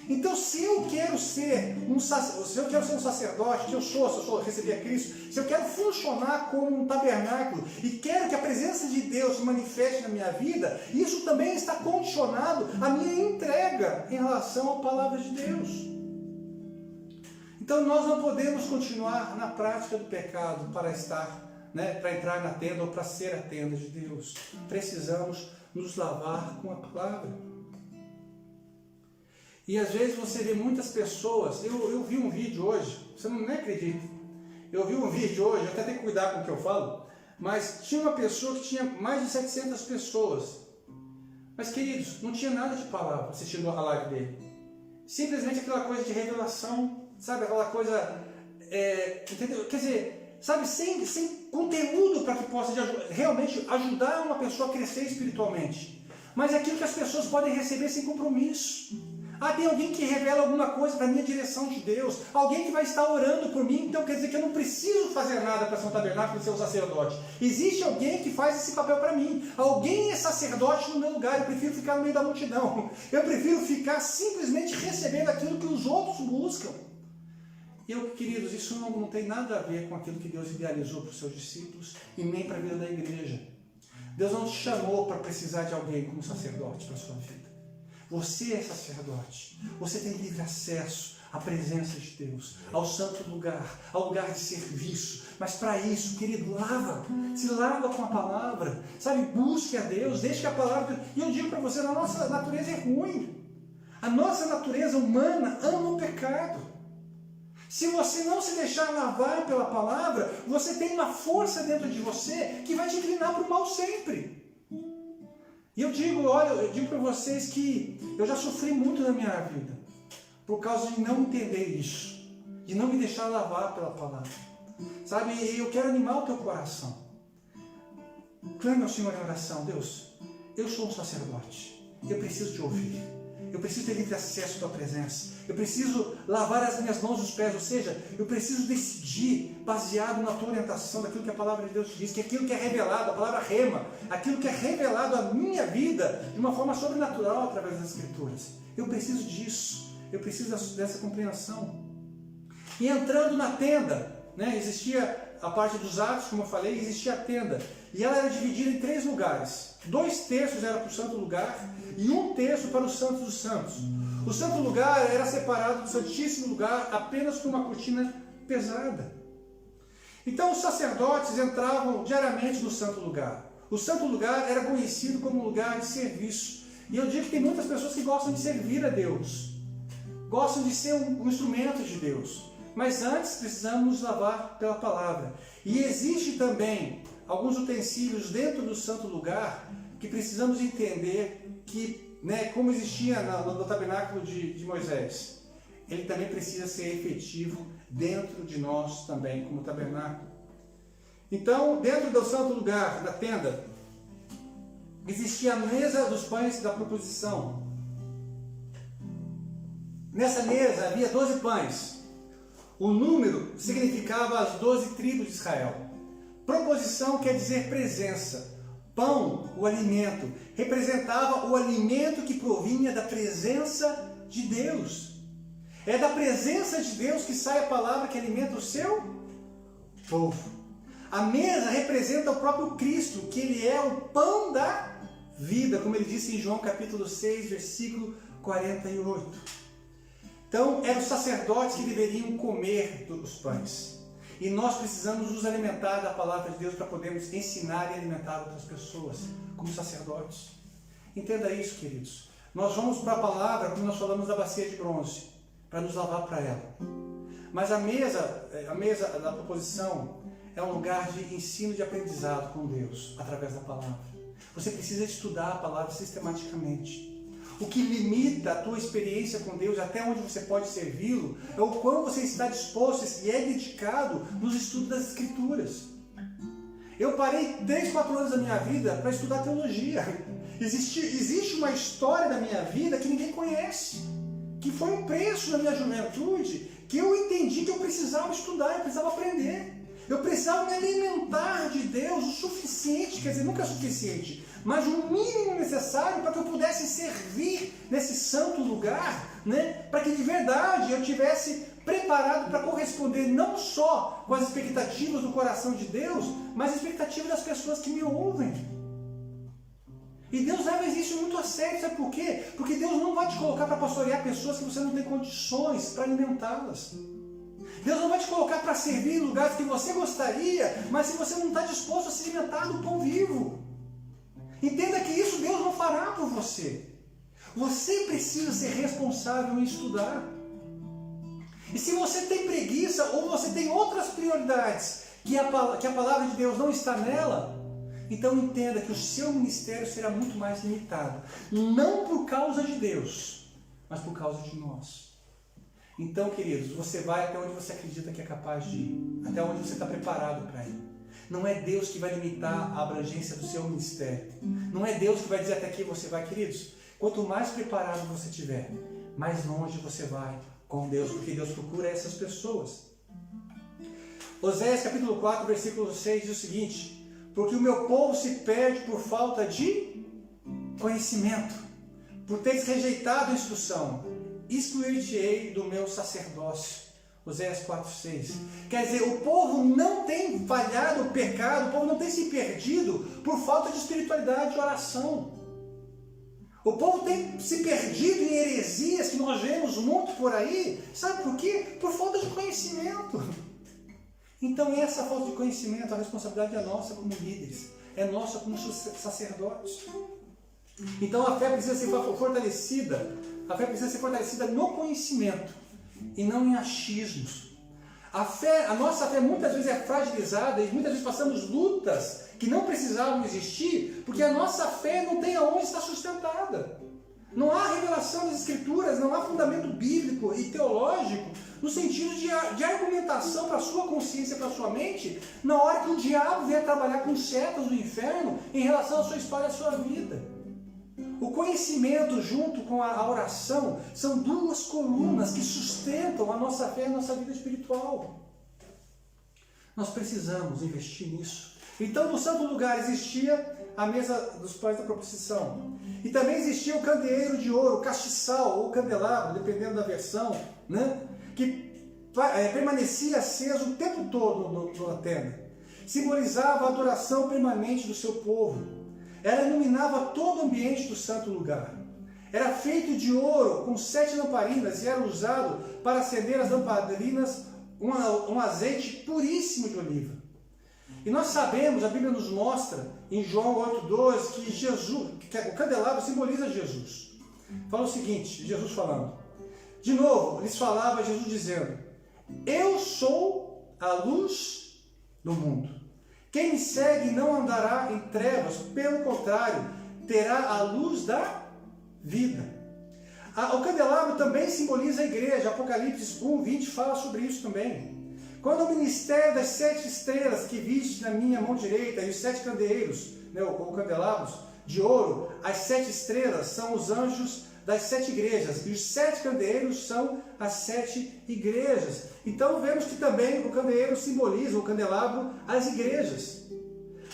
Então, se eu quero ser um sacerdote, que se eu recebi a Cristo, se eu quero funcionar como um tabernáculo e quero que a presença de Deus se manifeste na minha vida, isso também está condicionado à minha entrega em relação à palavra de Deus. Então, nós não podemos continuar na prática do pecado para entrar na tenda ou para ser a tenda de Deus. Precisamos nos lavar com a palavra. E às vezes você vê muitas pessoas, eu vi um vídeo hoje, você não nem acredita, eu vi um vídeo hoje, eu até tenho que cuidar com o que eu falo, mas tinha uma pessoa que tinha mais de 700 pessoas, mas queridos, não tinha nada de palavra assistindo a live dele, simplesmente aquela coisa de revelação, sabe, aquela coisa, entendeu? Quer dizer, sabe, sem conteúdo para que possa realmente ajudar uma pessoa a crescer espiritualmente, mas é aquilo que as pessoas podem receber sem compromisso. Tem alguém que revela alguma coisa para a minha direção de Deus, alguém que vai estar orando por mim, então quer dizer que eu não preciso fazer nada para ser um tabernáculo e ser um sacerdote. Existe alguém que faz esse papel para mim, alguém é sacerdote no meu lugar, eu prefiro ficar no meio da multidão, eu prefiro ficar simplesmente recebendo aquilo que os outros buscam. Queridos, isso não tem nada a ver com aquilo que Deus idealizou para os seus discípulos e nem para a vida da igreja. Deus não te chamou para precisar de alguém como sacerdote para a sua vida. Você é sacerdote, você tem livre acesso à presença de Deus, ao santo lugar, ao lugar de serviço. Mas para isso, querido, se lava com a palavra, sabe, busque a Deus, deixe que a palavra... E eu digo para você, a nossa natureza é ruim, a nossa natureza humana ama o pecado. Se você não se deixar lavar pela palavra, você tem uma força dentro de você que vai te inclinar para o mal sempre. E eu digo para vocês que eu já sofri muito na minha vida por causa de não entender isso, de não me deixar lavar pela palavra. Sabe, eu quero animar o teu coração. Clame ao Senhor em oração. Deus, eu sou um sacerdote, eu preciso te ouvir. Eu preciso ter livre acesso à tua presença. Eu preciso lavar as minhas mãos e os pés. Ou seja, eu preciso decidir baseado na tua orientação, daquilo que a palavra de Deus diz, que aquilo que é revelado, a palavra rema, aquilo que é revelado à minha vida de uma forma sobrenatural através das Escrituras. Eu preciso disso. Eu preciso dessa compreensão. E entrando na tenda, existia a parte dos atos, como eu falei, existia a tenda. E ela era dividida em 3 lugares. 2 terços era para o santo lugar e 1 terço para o Santo dos Santos. O santo lugar era separado do santíssimo lugar apenas por uma cortina pesada. Então os sacerdotes entravam diariamente no santo lugar. O santo lugar era conhecido como lugar de serviço. E eu digo que tem muitas pessoas que gostam de servir a Deus, gostam de ser um instrumento de Deus. Mas antes precisamos nos lavar pela palavra. E existe também alguns utensílios dentro do santo lugar que precisamos entender que, como existia no tabernáculo de Moisés, ele também precisa ser efetivo dentro de nós também, como tabernáculo. Então, dentro do santo lugar, da tenda, existia a mesa dos pães da proposição. Nessa mesa havia 12 pães. O número significava as 12 tribos de Israel. Proposição quer dizer presença. Pão, o alimento, representava o alimento que provinha da presença de Deus. É da presença de Deus que sai a palavra que alimenta o seu povo. A mesa representa o próprio Cristo, que ele é o pão da vida, como ele disse em João capítulo 6, versículo 48. Então, eram os sacerdotes que deveriam comer dos pães. E nós precisamos nos alimentar da palavra de Deus para podermos ensinar e alimentar outras pessoas, como sacerdotes. Entenda isso, queridos. Nós vamos para a palavra, como nós falamos da bacia de bronze, para nos lavar para ela. Mas a mesa da proposição é um lugar de ensino, de aprendizado com Deus, através da palavra. Você precisa estudar a palavra sistematicamente. O que limita a tua experiência com Deus, até onde você pode servi-lo, é o quão você está disposto e é dedicado nos estudos das Escrituras. Eu parei 3, 4 anos da minha vida para estudar teologia. Existe uma história da minha vida que ninguém conhece, que foi um preço na minha juventude, que eu entendi que eu precisava estudar, eu precisava aprender. Eu precisava me alimentar de Deus o suficiente, quer dizer, nunca é suficiente, mas o mínimo necessário para que eu pudesse servir nesse santo lugar, para que de verdade eu tivesse preparado para corresponder não só com as expectativas do coração de Deus, mas as expectativas das pessoas que me ouvem. E Deus leva isso muito a sério, sabe por quê? Porque Deus não vai te colocar para pastorear pessoas que você não tem condições para alimentá-las. Deus não vai te colocar para servir em lugares que você gostaria, mas se você não está disposto a se alimentar do pão vivo. Entenda que isso Deus não fará por você. Você precisa ser responsável em estudar. E se você tem preguiça ou você tem outras prioridades que a palavra de Deus não está nela, então entenda que o seu ministério será muito mais limitado. Não por causa de Deus, mas por causa de nós. Então, queridos, você vai até onde você acredita que é capaz de ir, até onde você está preparado para ir. Não é Deus que vai limitar a abrangência do seu ministério. Não é Deus que vai dizer até aqui você vai, queridos. Quanto mais preparado você estiver, mais longe você vai com Deus, porque Deus procura essas pessoas. Oséias capítulo 4, versículo 6 diz o seguinte: porque o meu povo se perde por falta de conhecimento, por teres rejeitado a instrução, excluir-te-ei do meu sacerdócio. Oséias 4,6. Quer dizer, o povo não tem falhado o pecado, o povo não tem se perdido por falta de espiritualidade e oração. O povo tem se perdido em heresias que nós vemos muito por aí. Sabe por quê? Por falta de conhecimento. Então essa falta de conhecimento, a responsabilidade é nossa como líderes. É nossa como sacerdotes. Então a fé precisa ser fortalecida. A fé precisa ser fortalecida no conhecimento e não em achismos. A nossa fé muitas vezes é fragilizada e muitas vezes passamos lutas que não precisavam existir, porque a nossa fé não tem aonde estar sustentada. Não há revelação das Escrituras, não há fundamento bíblico e teológico no sentido de argumentação para a sua consciência, para a sua mente, na hora que o diabo vier trabalhar com setas do inferno em relação à sua história e à sua vida. O conhecimento junto com a oração são duas colunas que sustentam a nossa fé e a nossa vida espiritual. Nós precisamos investir nisso. Então, no santo lugar existia a mesa dos pães da proposição. E também existia o candeeiro de ouro, castiçal ou candelabro, dependendo da versão, né? Que permanecia aceso o tempo todo na tenda. Simbolizava a adoração permanente do seu povo. Ela iluminava todo o ambiente do santo lugar. Era feito de ouro com 7 lamparinas e era usado para acender as lamparinas um azeite puríssimo de oliva. E nós sabemos, a Bíblia nos mostra em João 8,12 que Jesus, que o candelabro simboliza Jesus. Fala o seguinte, Jesus falando. De novo, lhes falava Jesus dizendo: eu sou a luz do mundo. Quem me segue não andará em trevas, pelo contrário, terá a luz da vida. O candelabro também simboliza a igreja. Apocalipse 1:20 fala sobre isso também. Quando o ministério das 7 estrelas que viste na minha mão direita e os 7 candeeiros, né, ou candelabros de ouro, as 7 estrelas são os anjos das 7 igrejas, e os 7 candeeiros são as 7 igrejas. Então vemos que também o candeeiro simboliza, o candelabro, as igrejas.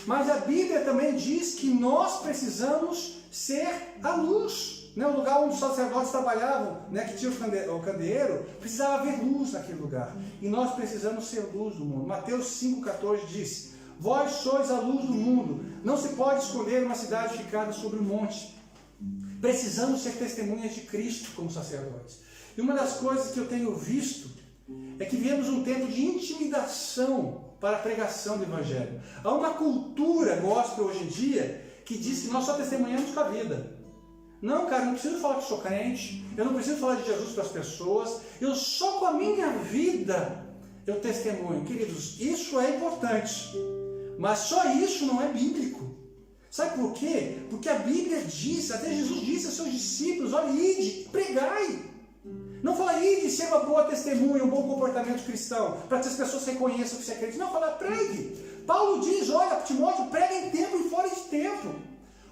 Mas a Bíblia também diz que nós precisamos ser a luz. Né? O lugar onde os sacerdotes trabalhavam, né, que tinha o candeeiro, precisava haver luz naquele lugar. E nós precisamos ser luz do mundo. Mateus 5,14 diz: vós sois a luz do mundo. Não se pode escolher uma cidade ficada sobre um monte. Precisamos ser testemunhas de Cristo como sacerdotes. E uma das coisas que eu tenho visto é que vivemos um tempo de intimidação para a pregação do Evangelho. Há uma cultura gospel hoje em dia que diz que nós só testemunhamos com a vida. Não, cara, eu não preciso falar que sou crente, eu não preciso falar de Jesus para as pessoas, eu só com a minha vida eu testemunho. Queridos, isso é importante, mas só isso não é bíblico. Sabe por quê? Porque a Bíblia diz, até Jesus disse aos seus discípulos: olha, ide, pregai. Não fala ide ser uma boa testemunha, um bom comportamento cristão, para que as pessoas reconheçam que você é crente. Não, fala pregue. Paulo diz, olha, Timóteo, prega em tempo e fora de tempo.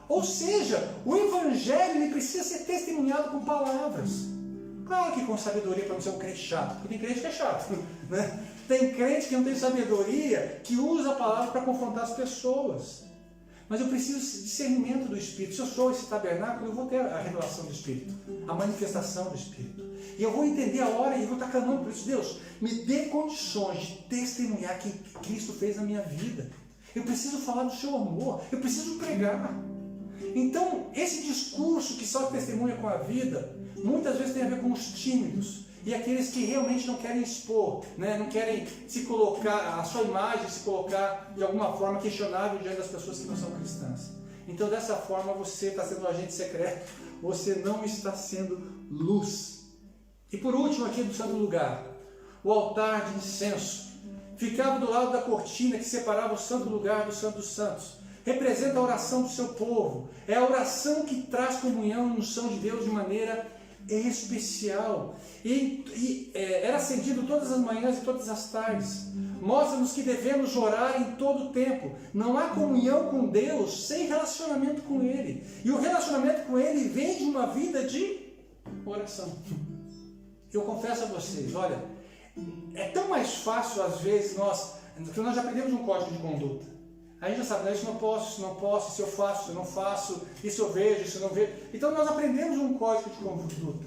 Ou seja, o Evangelho ele precisa ser testemunhado com palavras. Claro que com sabedoria, para não ser um crente chato, porque tem crente que é chato, né? Tem crente que não tem sabedoria, que usa a palavra para confrontar as pessoas. Mas eu preciso de discernimento do Espírito. Se eu sou esse tabernáculo, eu vou ter a revelação do Espírito, a manifestação do Espírito. E eu vou entender a hora e vou estar clamando por isso. Deus, me dê condições de testemunhar quem Cristo fez na minha vida. Eu preciso falar do seu amor, eu preciso pregar. Então, esse discurso que só testemunha com a vida, muitas vezes tem a ver com os tímidos e aqueles que realmente não querem expor, né? Não querem se colocar, a sua imagem se colocar de alguma forma questionável diante das pessoas que não são cristãs. Então, dessa forma, você está sendo um agente secreto, você não está sendo luz. E por último, aqui no santo lugar, o altar de incenso ficava do lado da cortina que separava o santo lugar do santo dos santos. Representa a oração do seu povo. É a oração que traz comunhão e unção de Deus de maneira especial. Era acendido todas as manhãs e todas as tardes. Mostra-nos que devemos orar em todo o tempo. Não há comunhão com Deus sem relacionamento com Ele. E o relacionamento com Ele vem de uma vida de oração. Eu confesso a vocês, olha, é tão mais fácil às vezes porque nós já aprendemos um código de conduta. A gente já sabe, isso não posso, isso eu faço, isso eu não faço, isso eu vejo, isso eu não vejo. Então nós aprendemos um código de conduta.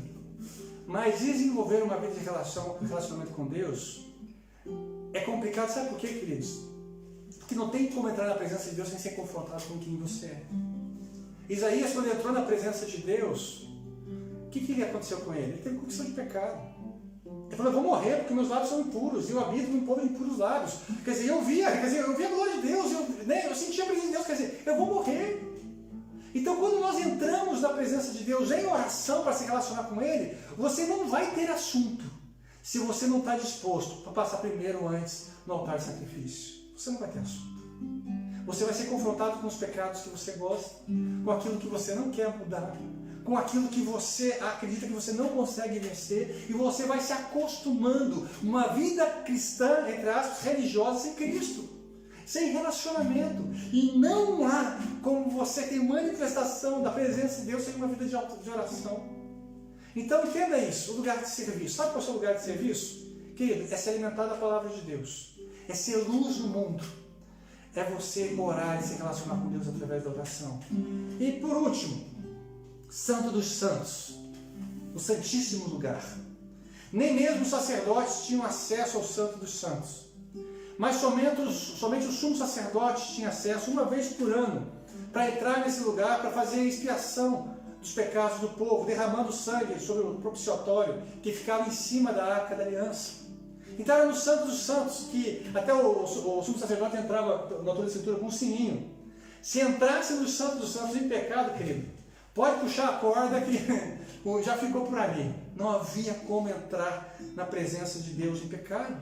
Mas desenvolver uma vida de relacionamento com Deus é complicado, sabe por quê, queridos? Porque não tem como entrar na presença de Deus sem ser confrontado com quem você é. Isaías, quando entrou na presença de Deus, o que aconteceu com ele? Ele teve condição de pecado. Ele falou, eu vou morrer porque meus lábios são impuros, e eu habito num povo de impuros lábios. Quer dizer, eu via a glória de Deus, eu sentia a presença de Deus, quer dizer, eu vou morrer. Então, quando nós entramos na presença de Deus em oração para se relacionar com Ele, você não vai ter assunto se você não está disposto para passar primeiro antes no altar de sacrifício. Você não vai ter assunto. Você vai ser confrontado com os pecados que você gosta, com aquilo que você não quer mudar, com aquilo que você acredita que você não consegue vencer, e você vai se acostumando uma vida cristã, entre aspas, religiosa, sem Cristo, sem relacionamento. E não há como você ter manifestação da presença de Deus sem uma vida de oração. Então entenda isso, o lugar de serviço. Sabe qual é o seu lugar de serviço? Querido, é se alimentar da palavra de Deus, é ser luz no mundo, é você orar e se relacionar com Deus através da oração. E por último, Santo dos Santos, o Santíssimo Lugar. Nem mesmo os sacerdotes tinham acesso ao Santo dos Santos, mas somente o sumo sacerdote tinha acesso uma vez por ano para entrar nesse lugar, para fazer a expiação dos pecados do povo, derramando sangue sobre o propiciatório que ficava em cima da Arca da Aliança. Então era no Santo dos Santos que até o sumo sacerdote entrava na altura da cintura com um sininho. Se entrasse no Santo dos Santos em pecado, querido, pode puxar a corda que já ficou por ali. Não havia como entrar na presença de Deus em pecado.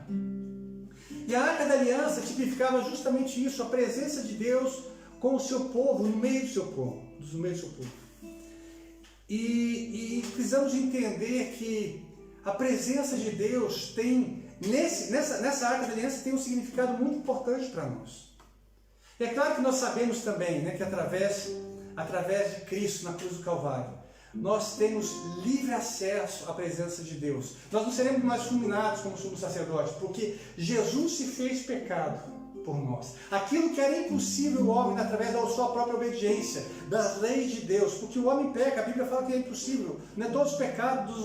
E a Arca da Aliança tipificava justamente isso, a presença de Deus com o seu povo, no meio do seu povo. E precisamos entender que a presença de Deus tem, nessa Arca da Aliança, tem um significado muito importante para nós. E é claro que nós sabemos também, né, que através de Cristo na cruz do Calvário, nós temos livre acesso à presença de Deus. Nós não seremos mais fulminados como sumo sacerdote, porque Jesus se fez pecado por nós. Aquilo que era impossível o homem através da sua própria obediência, das leis de Deus, porque o homem peca, a Bíblia fala que é impossível, né? Todos os pecados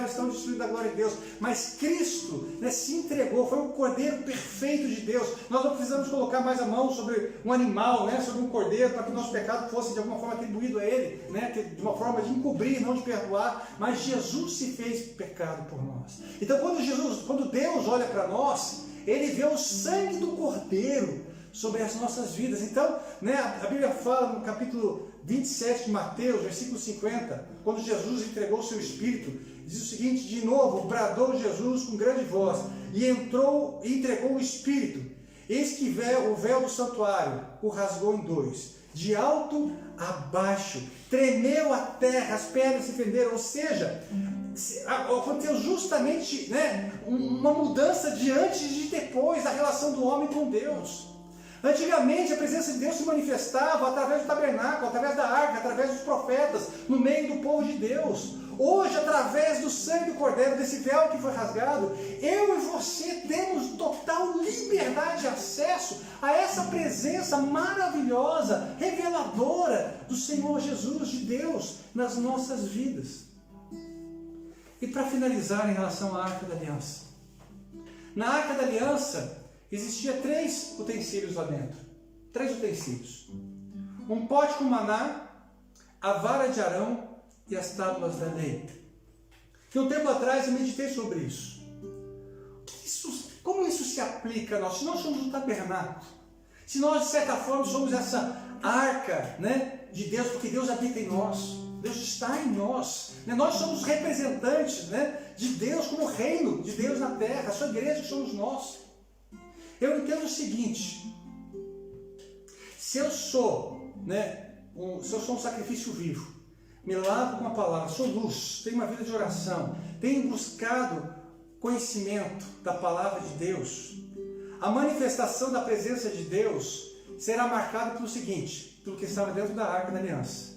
estão destruídos da glória de Deus, mas Cristo, né, se entregou, foi um cordeiro perfeito de Deus. Nós não precisamos colocar mais a mão sobre um animal, né, sobre um cordeiro, para que o nosso pecado fosse de alguma forma atribuído a ele, né, de uma forma de encobrir, não de perdoar, mas Jesus se fez pecado por nós. Então quando Deus olha para nós, Ele vê o sangue do Cordeiro sobre as nossas vidas. Então, né, a Bíblia fala no capítulo 27 de Mateus, versículo 50, quando Jesus entregou o seu Espírito, diz o seguinte: de novo bradou Jesus com grande voz, e entrou e entregou o Espírito. Eis que o véu do santuário o rasgou em dois, de alto a baixo, tremeu a terra, as pedras se fenderam, ou seja, aconteceu justamente, né, uma mudança de antes e de depois da relação do homem com Deus. Antigamente a presença de Deus se manifestava através do tabernáculo, através da arca, através dos profetas, no meio do povo de Deus. Hoje, através do sangue do Cordeiro, desse véu que foi rasgado, eu e você temos total liberdade de acesso a essa presença maravilhosa, reveladora do Senhor Jesus, de Deus, nas nossas vidas. E para finalizar em relação à Arca da Aliança. Na Arca da Aliança existia 3 utensílios lá dentro. 3 utensílios. Um pote com maná, a vara de Arão e as tábuas da lei. E um tempo atrás eu meditei sobre isso. Como isso se aplica a nós? Se nós somos um tabernáculo, se nós de certa forma somos essa arca, né, de Deus, porque Deus habita em nós, Deus está em nós, né? Nós somos representantes, né, de Deus como reino de Deus na terra, a sua igreja que somos nós. Eu entendo o seguinte: se eu sou, né, se eu sou um sacrifício vivo, me lavo com a palavra, sou luz, tenho uma vida de oração, tenho buscado conhecimento da palavra de Deus, a manifestação da presença de Deus será marcada pelo seguinte, pelo que estava dentro da Arca da Aliança,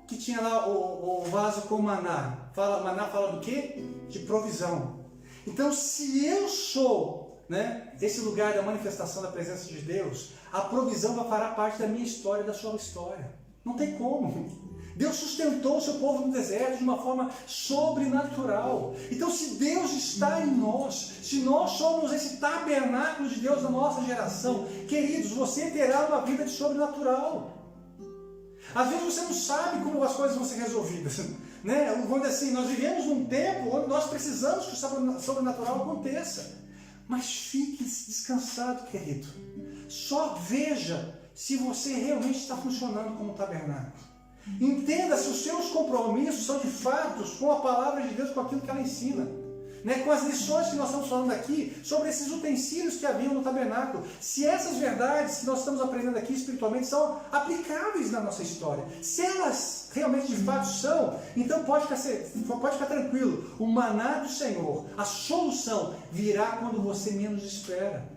que tinha lá o vaso com maná. Maná fala do quê? De provisão. Então, se eu sou, né, esse lugar da manifestação da presença de Deus, a provisão vai fará parte da minha história e da sua história. Não tem como. Deus sustentou o seu povo no deserto de uma forma sobrenatural. Então, se Deus está em nós, se nós somos esse tabernáculo de Deus na nossa geração, queridos, você terá uma vida de sobrenatural. Às vezes você não sabe como as coisas vão ser resolvidas. Né? Vamos dizer assim, nós vivemos num tempo onde nós precisamos que o sobrenatural aconteça. Mas fique descansado, querido. Só veja se você realmente está funcionando como um tabernáculo. Entenda se os seus compromissos são de fato com a palavra de Deus, com aquilo que ela ensina. Né, com as lições que nós estamos falando aqui, sobre esses utensílios que haviam no tabernáculo. Se essas verdades que nós estamos aprendendo aqui espiritualmente são aplicáveis na nossa história, se elas realmente de fato são, então pode ficar tranquilo, o maná do Senhor, a solução virá quando você menos espera.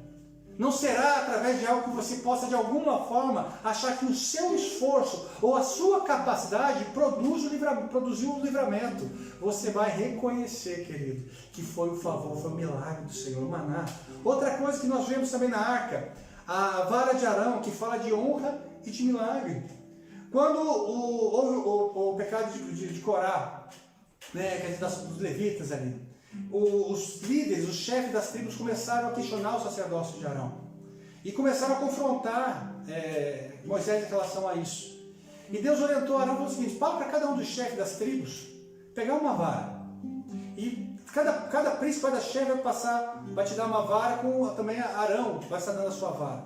Não será através de algo que você possa de alguma forma achar que o seu esforço ou a sua capacidade produziu um livramento. Você vai reconhecer, querido, que foi o favor, foi o milagre do Senhor, o maná. Outra coisa que nós vemos também na arca, a vara de Arão, que fala de honra e de milagre. Quando houve o pecado de Corá, né, quer dizer, dos levitas ali, os líderes, os chefes das tribos começaram a questionar o sacerdócio de Arão e começaram a confrontar Moisés em relação a isso. E Deus orientou Arão o seguinte: para cada um dos chefes das tribos pegar uma vara, e cada príncipe, cada chefe vai te dar uma vara, com também Arão vai estar dando a sua vara,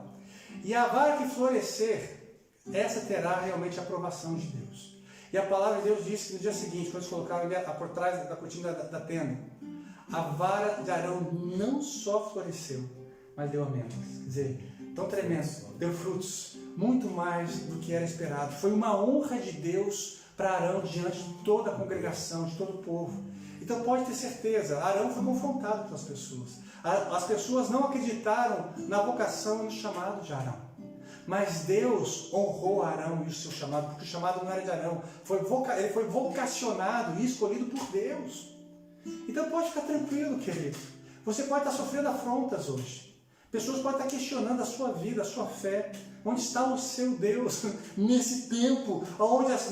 e a vara que florescer, essa terá realmente a aprovação de Deus. E a palavra de Deus diz que no dia seguinte, quando eles colocaram ali por trás da cortina da tenda, a vara de Arão não só floresceu, mas deu amêndoas. Quer dizer, tão tremendo, deu frutos, muito mais do que era esperado. Foi uma honra de Deus para Arão diante de toda a congregação, de todo o povo. Então pode ter certeza, Arão foi confrontado pelas pessoas. As pessoas não acreditaram na vocação e no chamado de Arão. Mas Deus honrou Arão e o seu chamado, porque o chamado não era de Arão. Ele foi vocacionado e escolhido por Deus. Então pode ficar tranquilo, querido. Você pode estar sofrendo afrontas hoje. Pessoas podem estar questionando a sua vida, a sua fé. Onde está o seu Deus nesse tempo? Onde as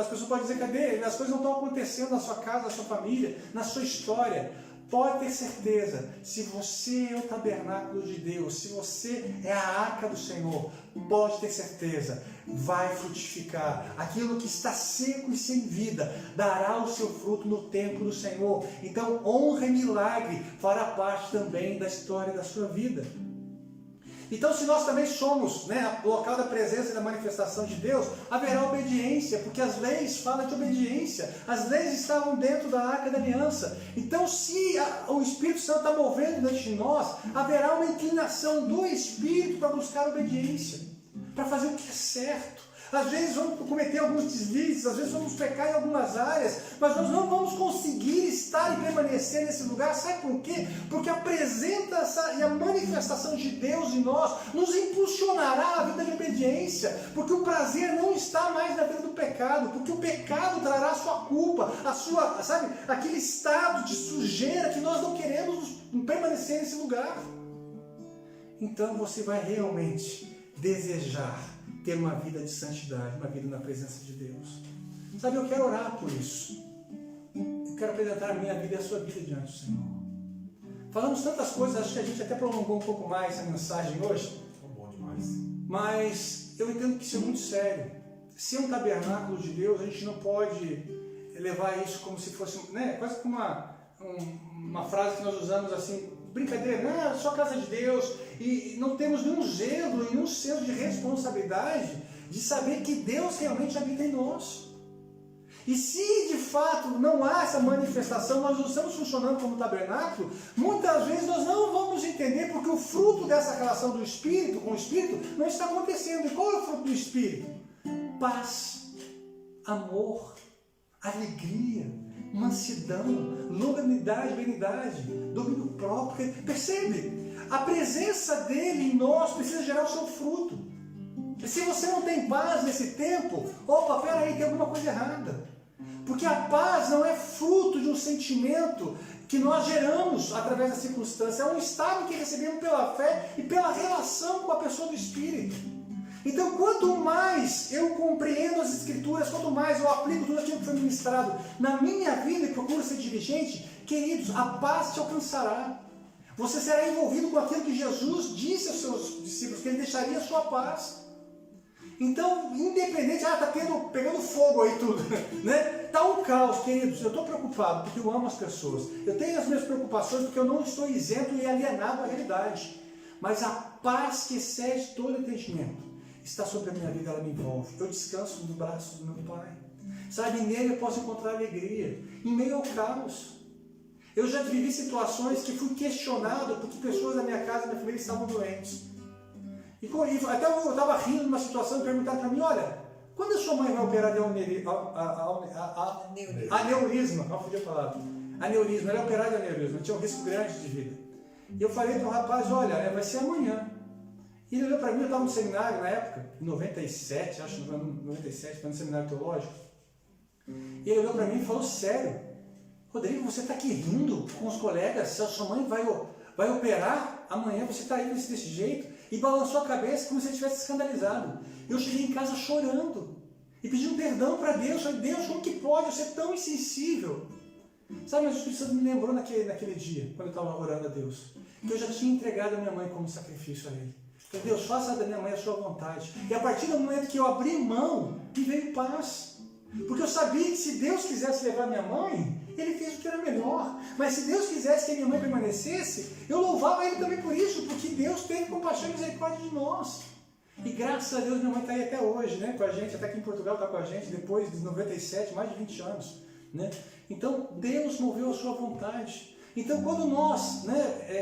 pessoas podem dizer, cadê? As coisas não estão acontecendo na sua casa, na sua família, na sua história. Pode ter certeza, se você é o tabernáculo de Deus, se você é a arca do Senhor, pode ter certeza, vai frutificar. Aquilo que está seco e sem vida dará o seu fruto no tempo do Senhor. Então, honra e milagre fará parte também da história da sua vida. Então, se nós também somos, o local da presença e da manifestação de Deus, haverá obediência, porque as leis falam de obediência. As leis estavam dentro da Arca da Aliança. Então, se o Espírito Santo está movendo dentro de nós, haverá uma inclinação do Espírito para buscar obediência, para fazer o que é certo. Às vezes vamos cometer alguns deslizes, às vezes vamos pecar em algumas áreas, mas nós não vamos conseguir estar e permanecer nesse lugar. Sabe por quê? Porque a presença e a manifestação de Deus em nós nos impulsionará à vida de obediência, porque o prazer não está mais na vida do pecado, porque o pecado trará a sua culpa, aquele estado de sujeira que nós não queremos permanecer nesse lugar. Então você vai realmente desejar ter uma vida de santidade, uma vida na presença de Deus. Sabe, eu quero orar por isso. Eu quero apresentar a minha vida e a sua vida diante do Senhor. Falamos tantas coisas, acho que a gente até prolongou um pouco mais essa mensagem hoje. Bom demais. Mas eu entendo que isso é muito sério. Se é um tabernáculo de Deus, a gente não pode levar isso como se fosse, quase como uma frase que nós usamos assim, brincadeira, só casa de Deus, e não temos nenhum zelo e nenhum senso de responsabilidade de saber que Deus realmente habita em nós. E se de fato não há essa manifestação, nós não estamos funcionando como tabernáculo, muitas vezes nós não vamos entender porque o fruto dessa relação do Espírito com o Espírito não está acontecendo. E qual é o fruto do Espírito? Paz, amor, alegria, mansidão, longanimidade, benignidade, domínio próprio. Percebe? A presença dele em nós precisa gerar o seu fruto. E se você não tem paz nesse tempo, peraí, tem alguma coisa errada. Porque a paz não é fruto de um sentimento que nós geramos através da circunstância, é um estado que recebemos pela fé e pela relação com a pessoa do Espírito. Então, quanto mais eu compreendo as Escrituras, quanto mais eu aplico tudo aquilo que foi ministrado na minha vida e procuro ser diligente, queridos, a paz te alcançará. Você será envolvido com aquilo que Jesus disse aos seus discípulos, que ele deixaria a sua paz. Então, independente, tá pegando fogo aí tudo, né? Tá um caos, queridos. Eu estou preocupado porque eu amo as pessoas. Eu tenho as minhas preocupações porque eu não estou isento e alienado à realidade. Mas a paz que excede todo entendimento está sobre a minha vida, ela me envolve. Eu descanso no braço do meu Pai. Sabe, nele eu posso encontrar alegria, em meio ao caos. Eu já vivi situações que fui questionado porque pessoas da minha casa, da minha família, estavam doentes. E até eu estava rindo numa situação e perguntaram para mim, olha, quando a sua mãe vai operar de aneurisma, não podia falar, aneurisma, ela é operada de aneurisma, tinha um risco grande de vida. E eu falei para o rapaz, olha, vai ser amanhã. E ele olhou para mim, eu estava no seminário na época, em 97, acho que 97, foi no seminário teológico. E ele olhou para mim e falou, sério, Rodrigo, você está aqui rindo com os colegas, se a sua mãe vai operar amanhã, você está aí desse jeito? E balançou a cabeça como se ele estivesse escandalizado. Eu cheguei em casa chorando e pedindo perdão para Deus. Falei, Deus, como que pode eu ser tão insensível? Sabe, mas o Espírito Santo me lembrou naquele dia, quando eu estava orando a Deus, que eu já tinha entregado a minha mãe como sacrifício a Ele. Falei, Deus, faça da minha mãe a sua vontade. E a partir do momento que eu abri mão, me veio paz. Porque eu sabia que se Deus quisesse levar minha mãe, Ele fez o que era melhor. Mas se Deus quisesse que a minha mãe permanecesse, eu louvava Ele também por isso, porque Deus teve compaixão e misericórdia de nós. E graças a Deus minha mãe está aí até hoje, né, com a gente, até aqui em Portugal está com a gente, depois de 97, mais de 20 anos. Né? Então Deus moveu a sua vontade. Então quando nós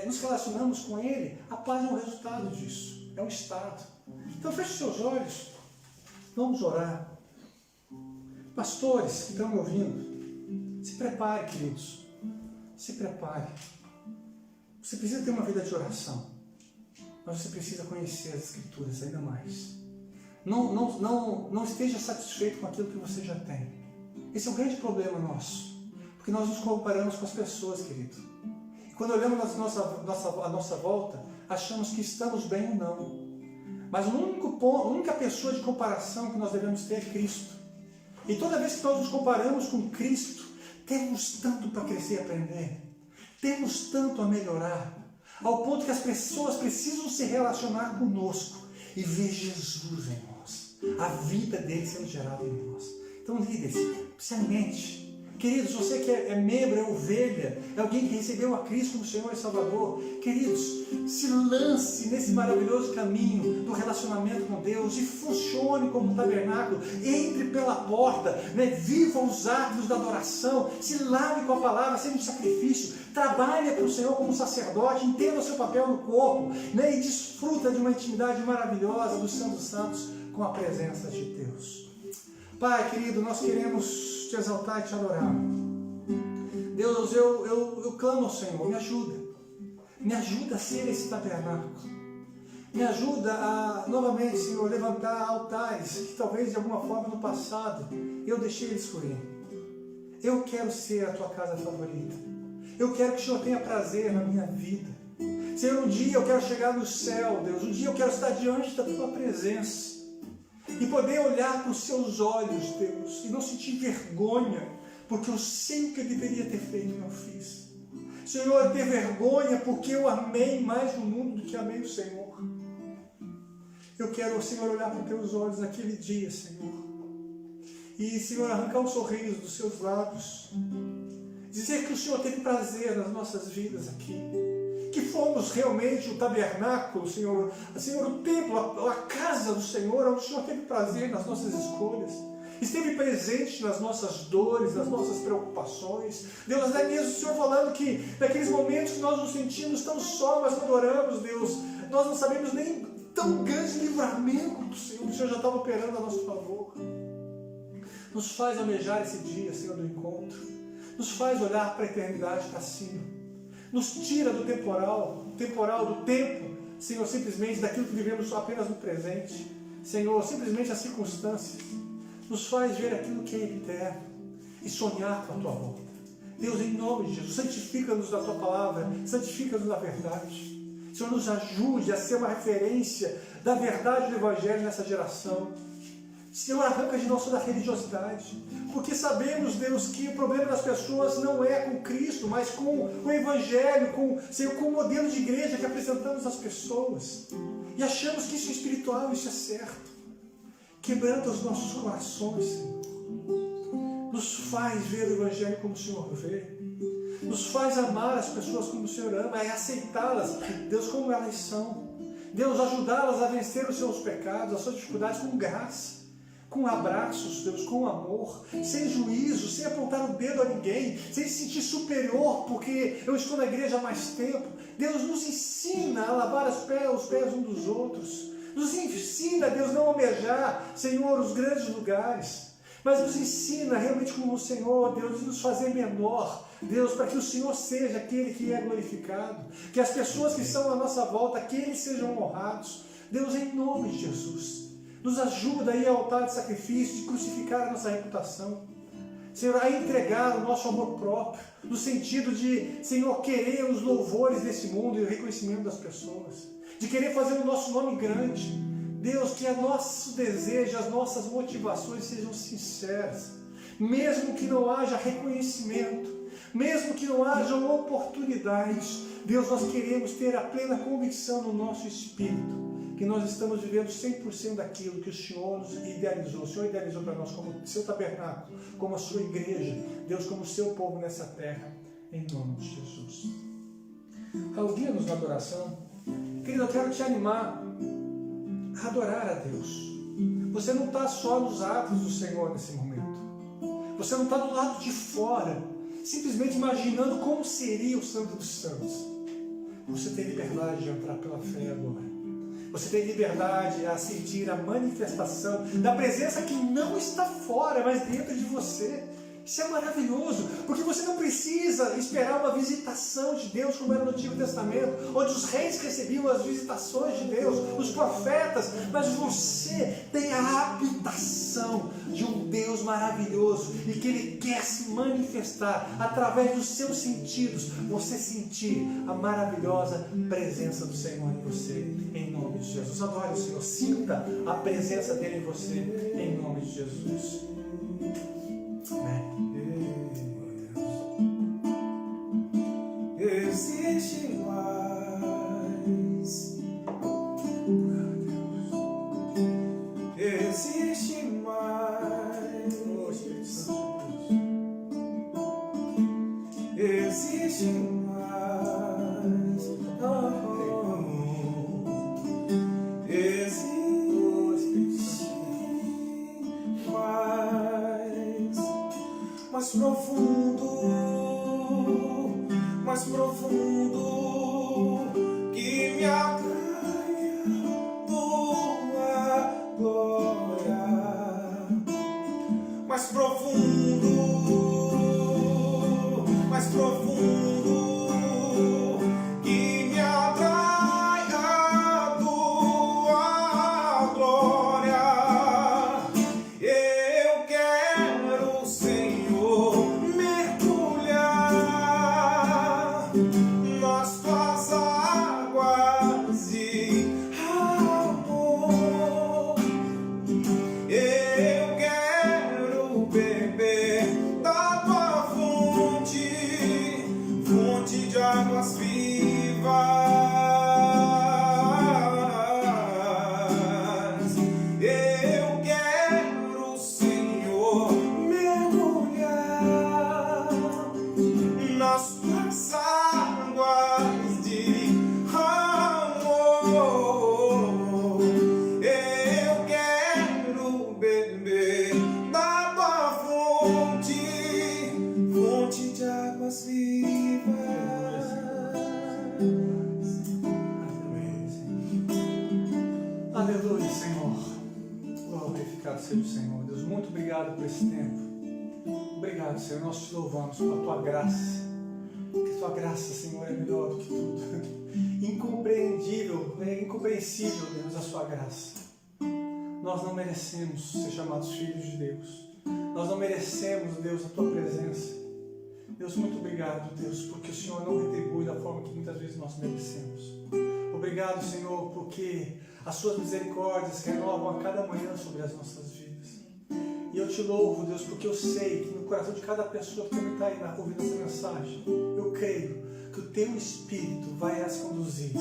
nos relacionamos com Ele, a paz é um resultado disso, é um estado. Então feche seus olhos, vamos orar. Pastores que estão me ouvindo, se prepare, queridos, se prepare. Você precisa ter uma vida de oração, mas você precisa conhecer as Escrituras ainda mais. Não esteja satisfeito com aquilo que você já tem. Esse é um grande problema nosso, porque nós nos comparamos com as pessoas, querido. E quando olhamos a nossa volta, achamos que estamos bem ou não. Mas a única pessoa de comparação que nós devemos ter é Cristo. E toda vez que nós nos comparamos com Cristo, temos tanto para crescer e aprender, temos tanto a melhorar, ao ponto que as pessoas precisam se relacionar conosco e ver Jesus em nós, a vida dele sendo gerada em nós. Então, líderes, se alimente. Queridos, você que é membro, é ovelha, é alguém que recebeu a Cristo como Senhor e Salvador, queridos, se lance nesse maravilhoso caminho do relacionamento com Deus e funcione como um tabernáculo, entre pela porta, viva os atos da adoração, se lave com a palavra, seja um sacrifício, trabalhe para o Senhor como sacerdote, entenda o seu papel no corpo, e desfruta de uma intimidade maravilhosa dos santos santos com a presença de Deus. Pai querido, nós queremos te exaltar e te adorar. Deus, eu clamo ao Senhor, me ajuda a ser esse tabernáculo, me ajuda a novamente, Senhor, levantar altares que talvez de alguma forma no passado eu deixei eles fluir. Eu quero ser a tua casa favorita, eu quero que o Senhor tenha prazer na minha vida. Senhor, um dia eu quero chegar no céu, Deus, um dia eu quero estar diante da tua presença e poder olhar para os seus olhos, Deus, e não sentir vergonha, porque eu sei o que eu deveria ter feito e não fiz. Senhor, ter vergonha porque eu amei mais o mundo do que amei o Senhor. Eu quero, Senhor, olhar para os teus olhos naquele dia, Senhor, e, Senhor, arrancar um sorriso dos seus lábios, dizer que o Senhor teve prazer nas nossas vidas aqui, que fomos realmente o tabernáculo, Senhor, o templo, a casa do Senhor, onde o Senhor teve prazer nas nossas escolhas, esteve presente nas nossas dores, nas nossas preocupações. Deus, é mesmo o Senhor falando que naqueles momentos que nós nos sentimos tão só, mas adoramos, Deus, nós não sabemos nem tão grande livramento do Senhor, o Senhor já estava operando a nosso favor. Nos faz almejar esse dia, Senhor, do encontro, nos faz olhar para a eternidade para cima, nos tira do temporal do tempo, Senhor, simplesmente daquilo que vivemos apenas no presente, Senhor, simplesmente as circunstâncias, nos faz ver aquilo que é eterno e sonhar com a tua volta. Deus, em nome de Jesus, santifica-nos da tua palavra, santifica-nos da verdade. Senhor, nos ajude a ser uma referência da verdade do Evangelho nessa geração. Senhor, arranca de nós toda a religiosidade, porque sabemos, Deus, que o problema das pessoas não é com Cristo, mas com o Evangelho, Senhor, com o modelo de igreja que apresentamos às pessoas, e achamos que isso é espiritual, isso é certo. Quebranta os nossos corações, Senhor. Nos faz ver o Evangelho como o Senhor vê. Nos faz amar as pessoas como o Senhor ama e aceitá-las, Deus, como elas são. Deus, ajudá-las a vencer os seus pecados, as suas dificuldades com graça, com abraços, Deus, com amor, sem juízo, sem apontar o dedo a ninguém, sem se sentir superior porque eu estou na igreja há mais tempo. Deus, nos ensina a lavar os pés uns dos outros. Nos ensina, Deus, não almejar, Senhor, os grandes lugares, mas nos ensina realmente como o Senhor, Deus, nos fazer menor, Deus, para que o Senhor seja aquele que é glorificado, que as pessoas que estão à nossa volta, que eles sejam honrados. Deus, em nome de Jesus, nos ajuda aí ao altar de sacrifício, de crucificar a nossa reputação, Senhor, a entregar o nosso amor próprio, no sentido de, Senhor, querer os louvores desse mundo e o reconhecimento das pessoas, de querer fazer o nosso nome grande. Deus, que o nosso desejo, as nossas motivações sejam sinceras, mesmo que não haja reconhecimento, mesmo que não hajam oportunidades. Deus, nós queremos ter a plena convicção no nosso espírito que nós estamos vivendo 100% daquilo que o Senhor nos idealizou. O Senhor idealizou para nós como o seu tabernáculo, como a sua igreja, Deus, como o seu povo nessa terra, em nome de Jesus. Guia-nos na adoração. Querido, eu quero te animar a adorar a Deus. Você não está só nos atos do Senhor nesse momento. Você não está do lado de fora, simplesmente imaginando como seria o Santo dos Santos. Você tem liberdade de entrar pela fé agora. Você tem liberdade a sentir a manifestação da presença que não está fora, mas dentro de você. Isso é maravilhoso, porque você não precisa esperar uma visitação de Deus, como era no Antigo Testamento, onde os reis recebiam as visitações de Deus, os profetas, mas você tem a habitação de um Deus maravilhoso e que Ele quer se manifestar através dos seus sentidos, você sentir a maravilhosa presença do Senhor em você, em nome de Jesus. Adore o Senhor, sinta a presença dEle em você, em nome de Jesus. Amém. Existe mais. Existe mais. Existe mais. Existe mais profundo, que me atraia tua glória, mais profundo, que me atraia tua glória. Eu quero, Senhor, mergulhar nas tuas águas de amor. Eu quero beber da tua fonte de águas vivas. Eu quero, Senhor, mergulhar nas tuas águas de amor. Eu quero beber da tua fonte de águas vivas. Aleluia, Senhor. Glorificado seja o Senhor. Deus, muito obrigado por esse tempo. Obrigado, Senhor. Nós te louvamos pela tua graça. Porque a tua graça, Senhor, é melhor do que tudo. Incompreendível, é incompreensível, Deus, a sua graça. Nós não merecemos ser chamados filhos de Deus. Nós não merecemos, Deus, a tua presença. Deus, muito obrigado, Deus, porque o Senhor não retribui da forma que muitas vezes nós merecemos. Obrigado, Senhor, porque as suas misericórdias renovam a cada manhã sobre as nossas vidas. E eu te louvo, Deus, porque eu sei que no coração de cada pessoa que também está aí ouvindo essa mensagem, eu creio que o teu Espírito vai as conduzir,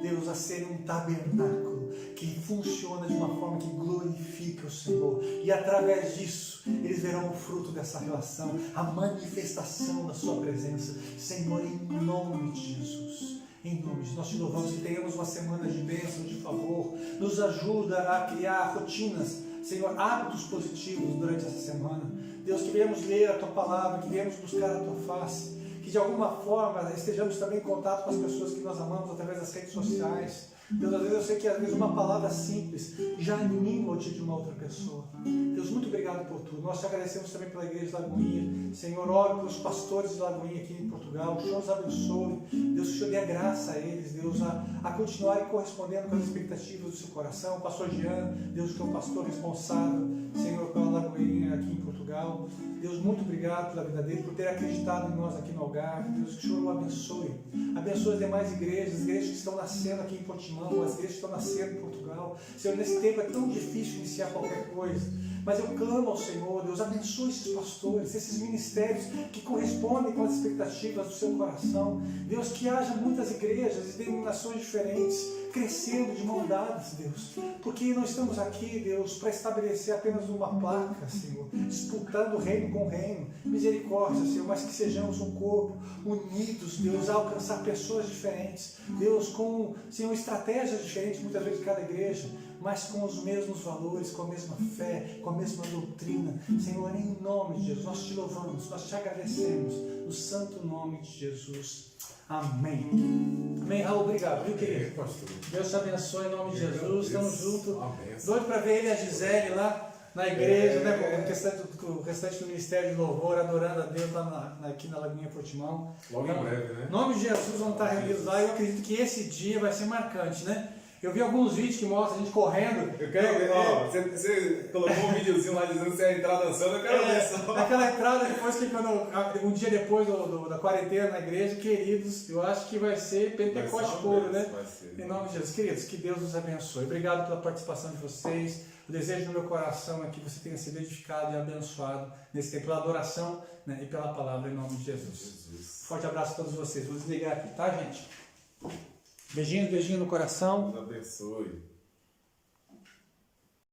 Deus, a ser um tabernáculo que funciona de uma forma que glorifica o Senhor. E através disso, eles verão o fruto dessa relação, a manifestação da sua presença. Senhor, em nome de Jesus. Em nome de Jesus, nós te louvamos que tenhamos uma semana de bênção, de favor. Nos ajuda a criar rotinas, Senhor, hábitos positivos durante essa semana. Deus, que venhamos ler a Tua palavra, que venhamos buscar a Tua face, que de alguma forma estejamos também em contato com as pessoas que nós amamos através das redes sociais. Deus, às vezes eu sei que às vezes uma palavra simples já anima o dia de uma outra pessoa. Deus, muito obrigado por tudo. Nós te agradecemos também pela igreja de Lagoinha. Senhor, oro pelos pastores de Lagoinha aqui em Portugal. O Senhor os abençoe. Deus, o Senhor dê a graça a eles, Deus, a continuarem correspondendo com as expectativas do seu coração. O pastor Jean, Deus, que é o pastor responsável, Senhor, pela Lagoinha aqui em Portugal. Deus, muito obrigado pela vida dele, por ter acreditado em nós aqui no Algarve. Deus, que o Senhor o abençoe. Abençoe as demais igrejas, as igrejas que estão nascendo aqui em Portimão, as igrejas que estão nascendo em Portugal. Senhor, nesse tempo é tão difícil iniciar qualquer coisa, mas eu clamo ao Senhor, Deus, abençoe esses pastores, esses ministérios que correspondem com as expectativas do seu coração. Deus, que haja muitas igrejas e denominações diferentes, crescendo de mão dadas, Deus, porque não estamos aqui, Deus, para estabelecer apenas uma placa, Senhor, disputando reino com reino, misericórdia, Senhor, mas que sejamos um corpo unidos, Deus, a alcançar pessoas diferentes, Deus, com, Senhor, estratégias diferentes, muitas vezes cada igreja, mas com os mesmos valores, com a mesma fé, com a mesma doutrina. Senhor, em nome de Jesus, nós te louvamos, nós te agradecemos, no santo nome de Jesus. Amém. Amém, Raul, obrigado, viu, querido? Deus te abençoe em nome de Jesus, estamos juntos. Doido para ver ele e a Gisele lá na igreja, né, com o restante do Ministério de Louvor, adorando a Deus lá aqui na Lagoinha Portimão. Logo então, em breve, né? Em nome de Jesus, vamos estar reunidos lá. Eu acredito que esse dia vai ser marcante, né? Eu vi alguns vídeos que mostram a gente correndo. Eu quero ver, ó, você colocou um videozinho lá dizendo que você ia entrar dançando, eu quero ver só. Aquela entrada depois que um dia depois da quarentena na igreja, queridos, eu acho que vai ser Pentecoste puro, né? Em nome de Jesus, queridos, que Deus nos abençoe. Obrigado pela participação de vocês. O desejo do meu coração é que você tenha sido edificado e abençoado nesse tempo, pela adoração, né, e pela palavra em nome de Jesus. Forte abraço a todos vocês. Vou desligar aqui, tá, gente? Beijinho no coração. Deus abençoe.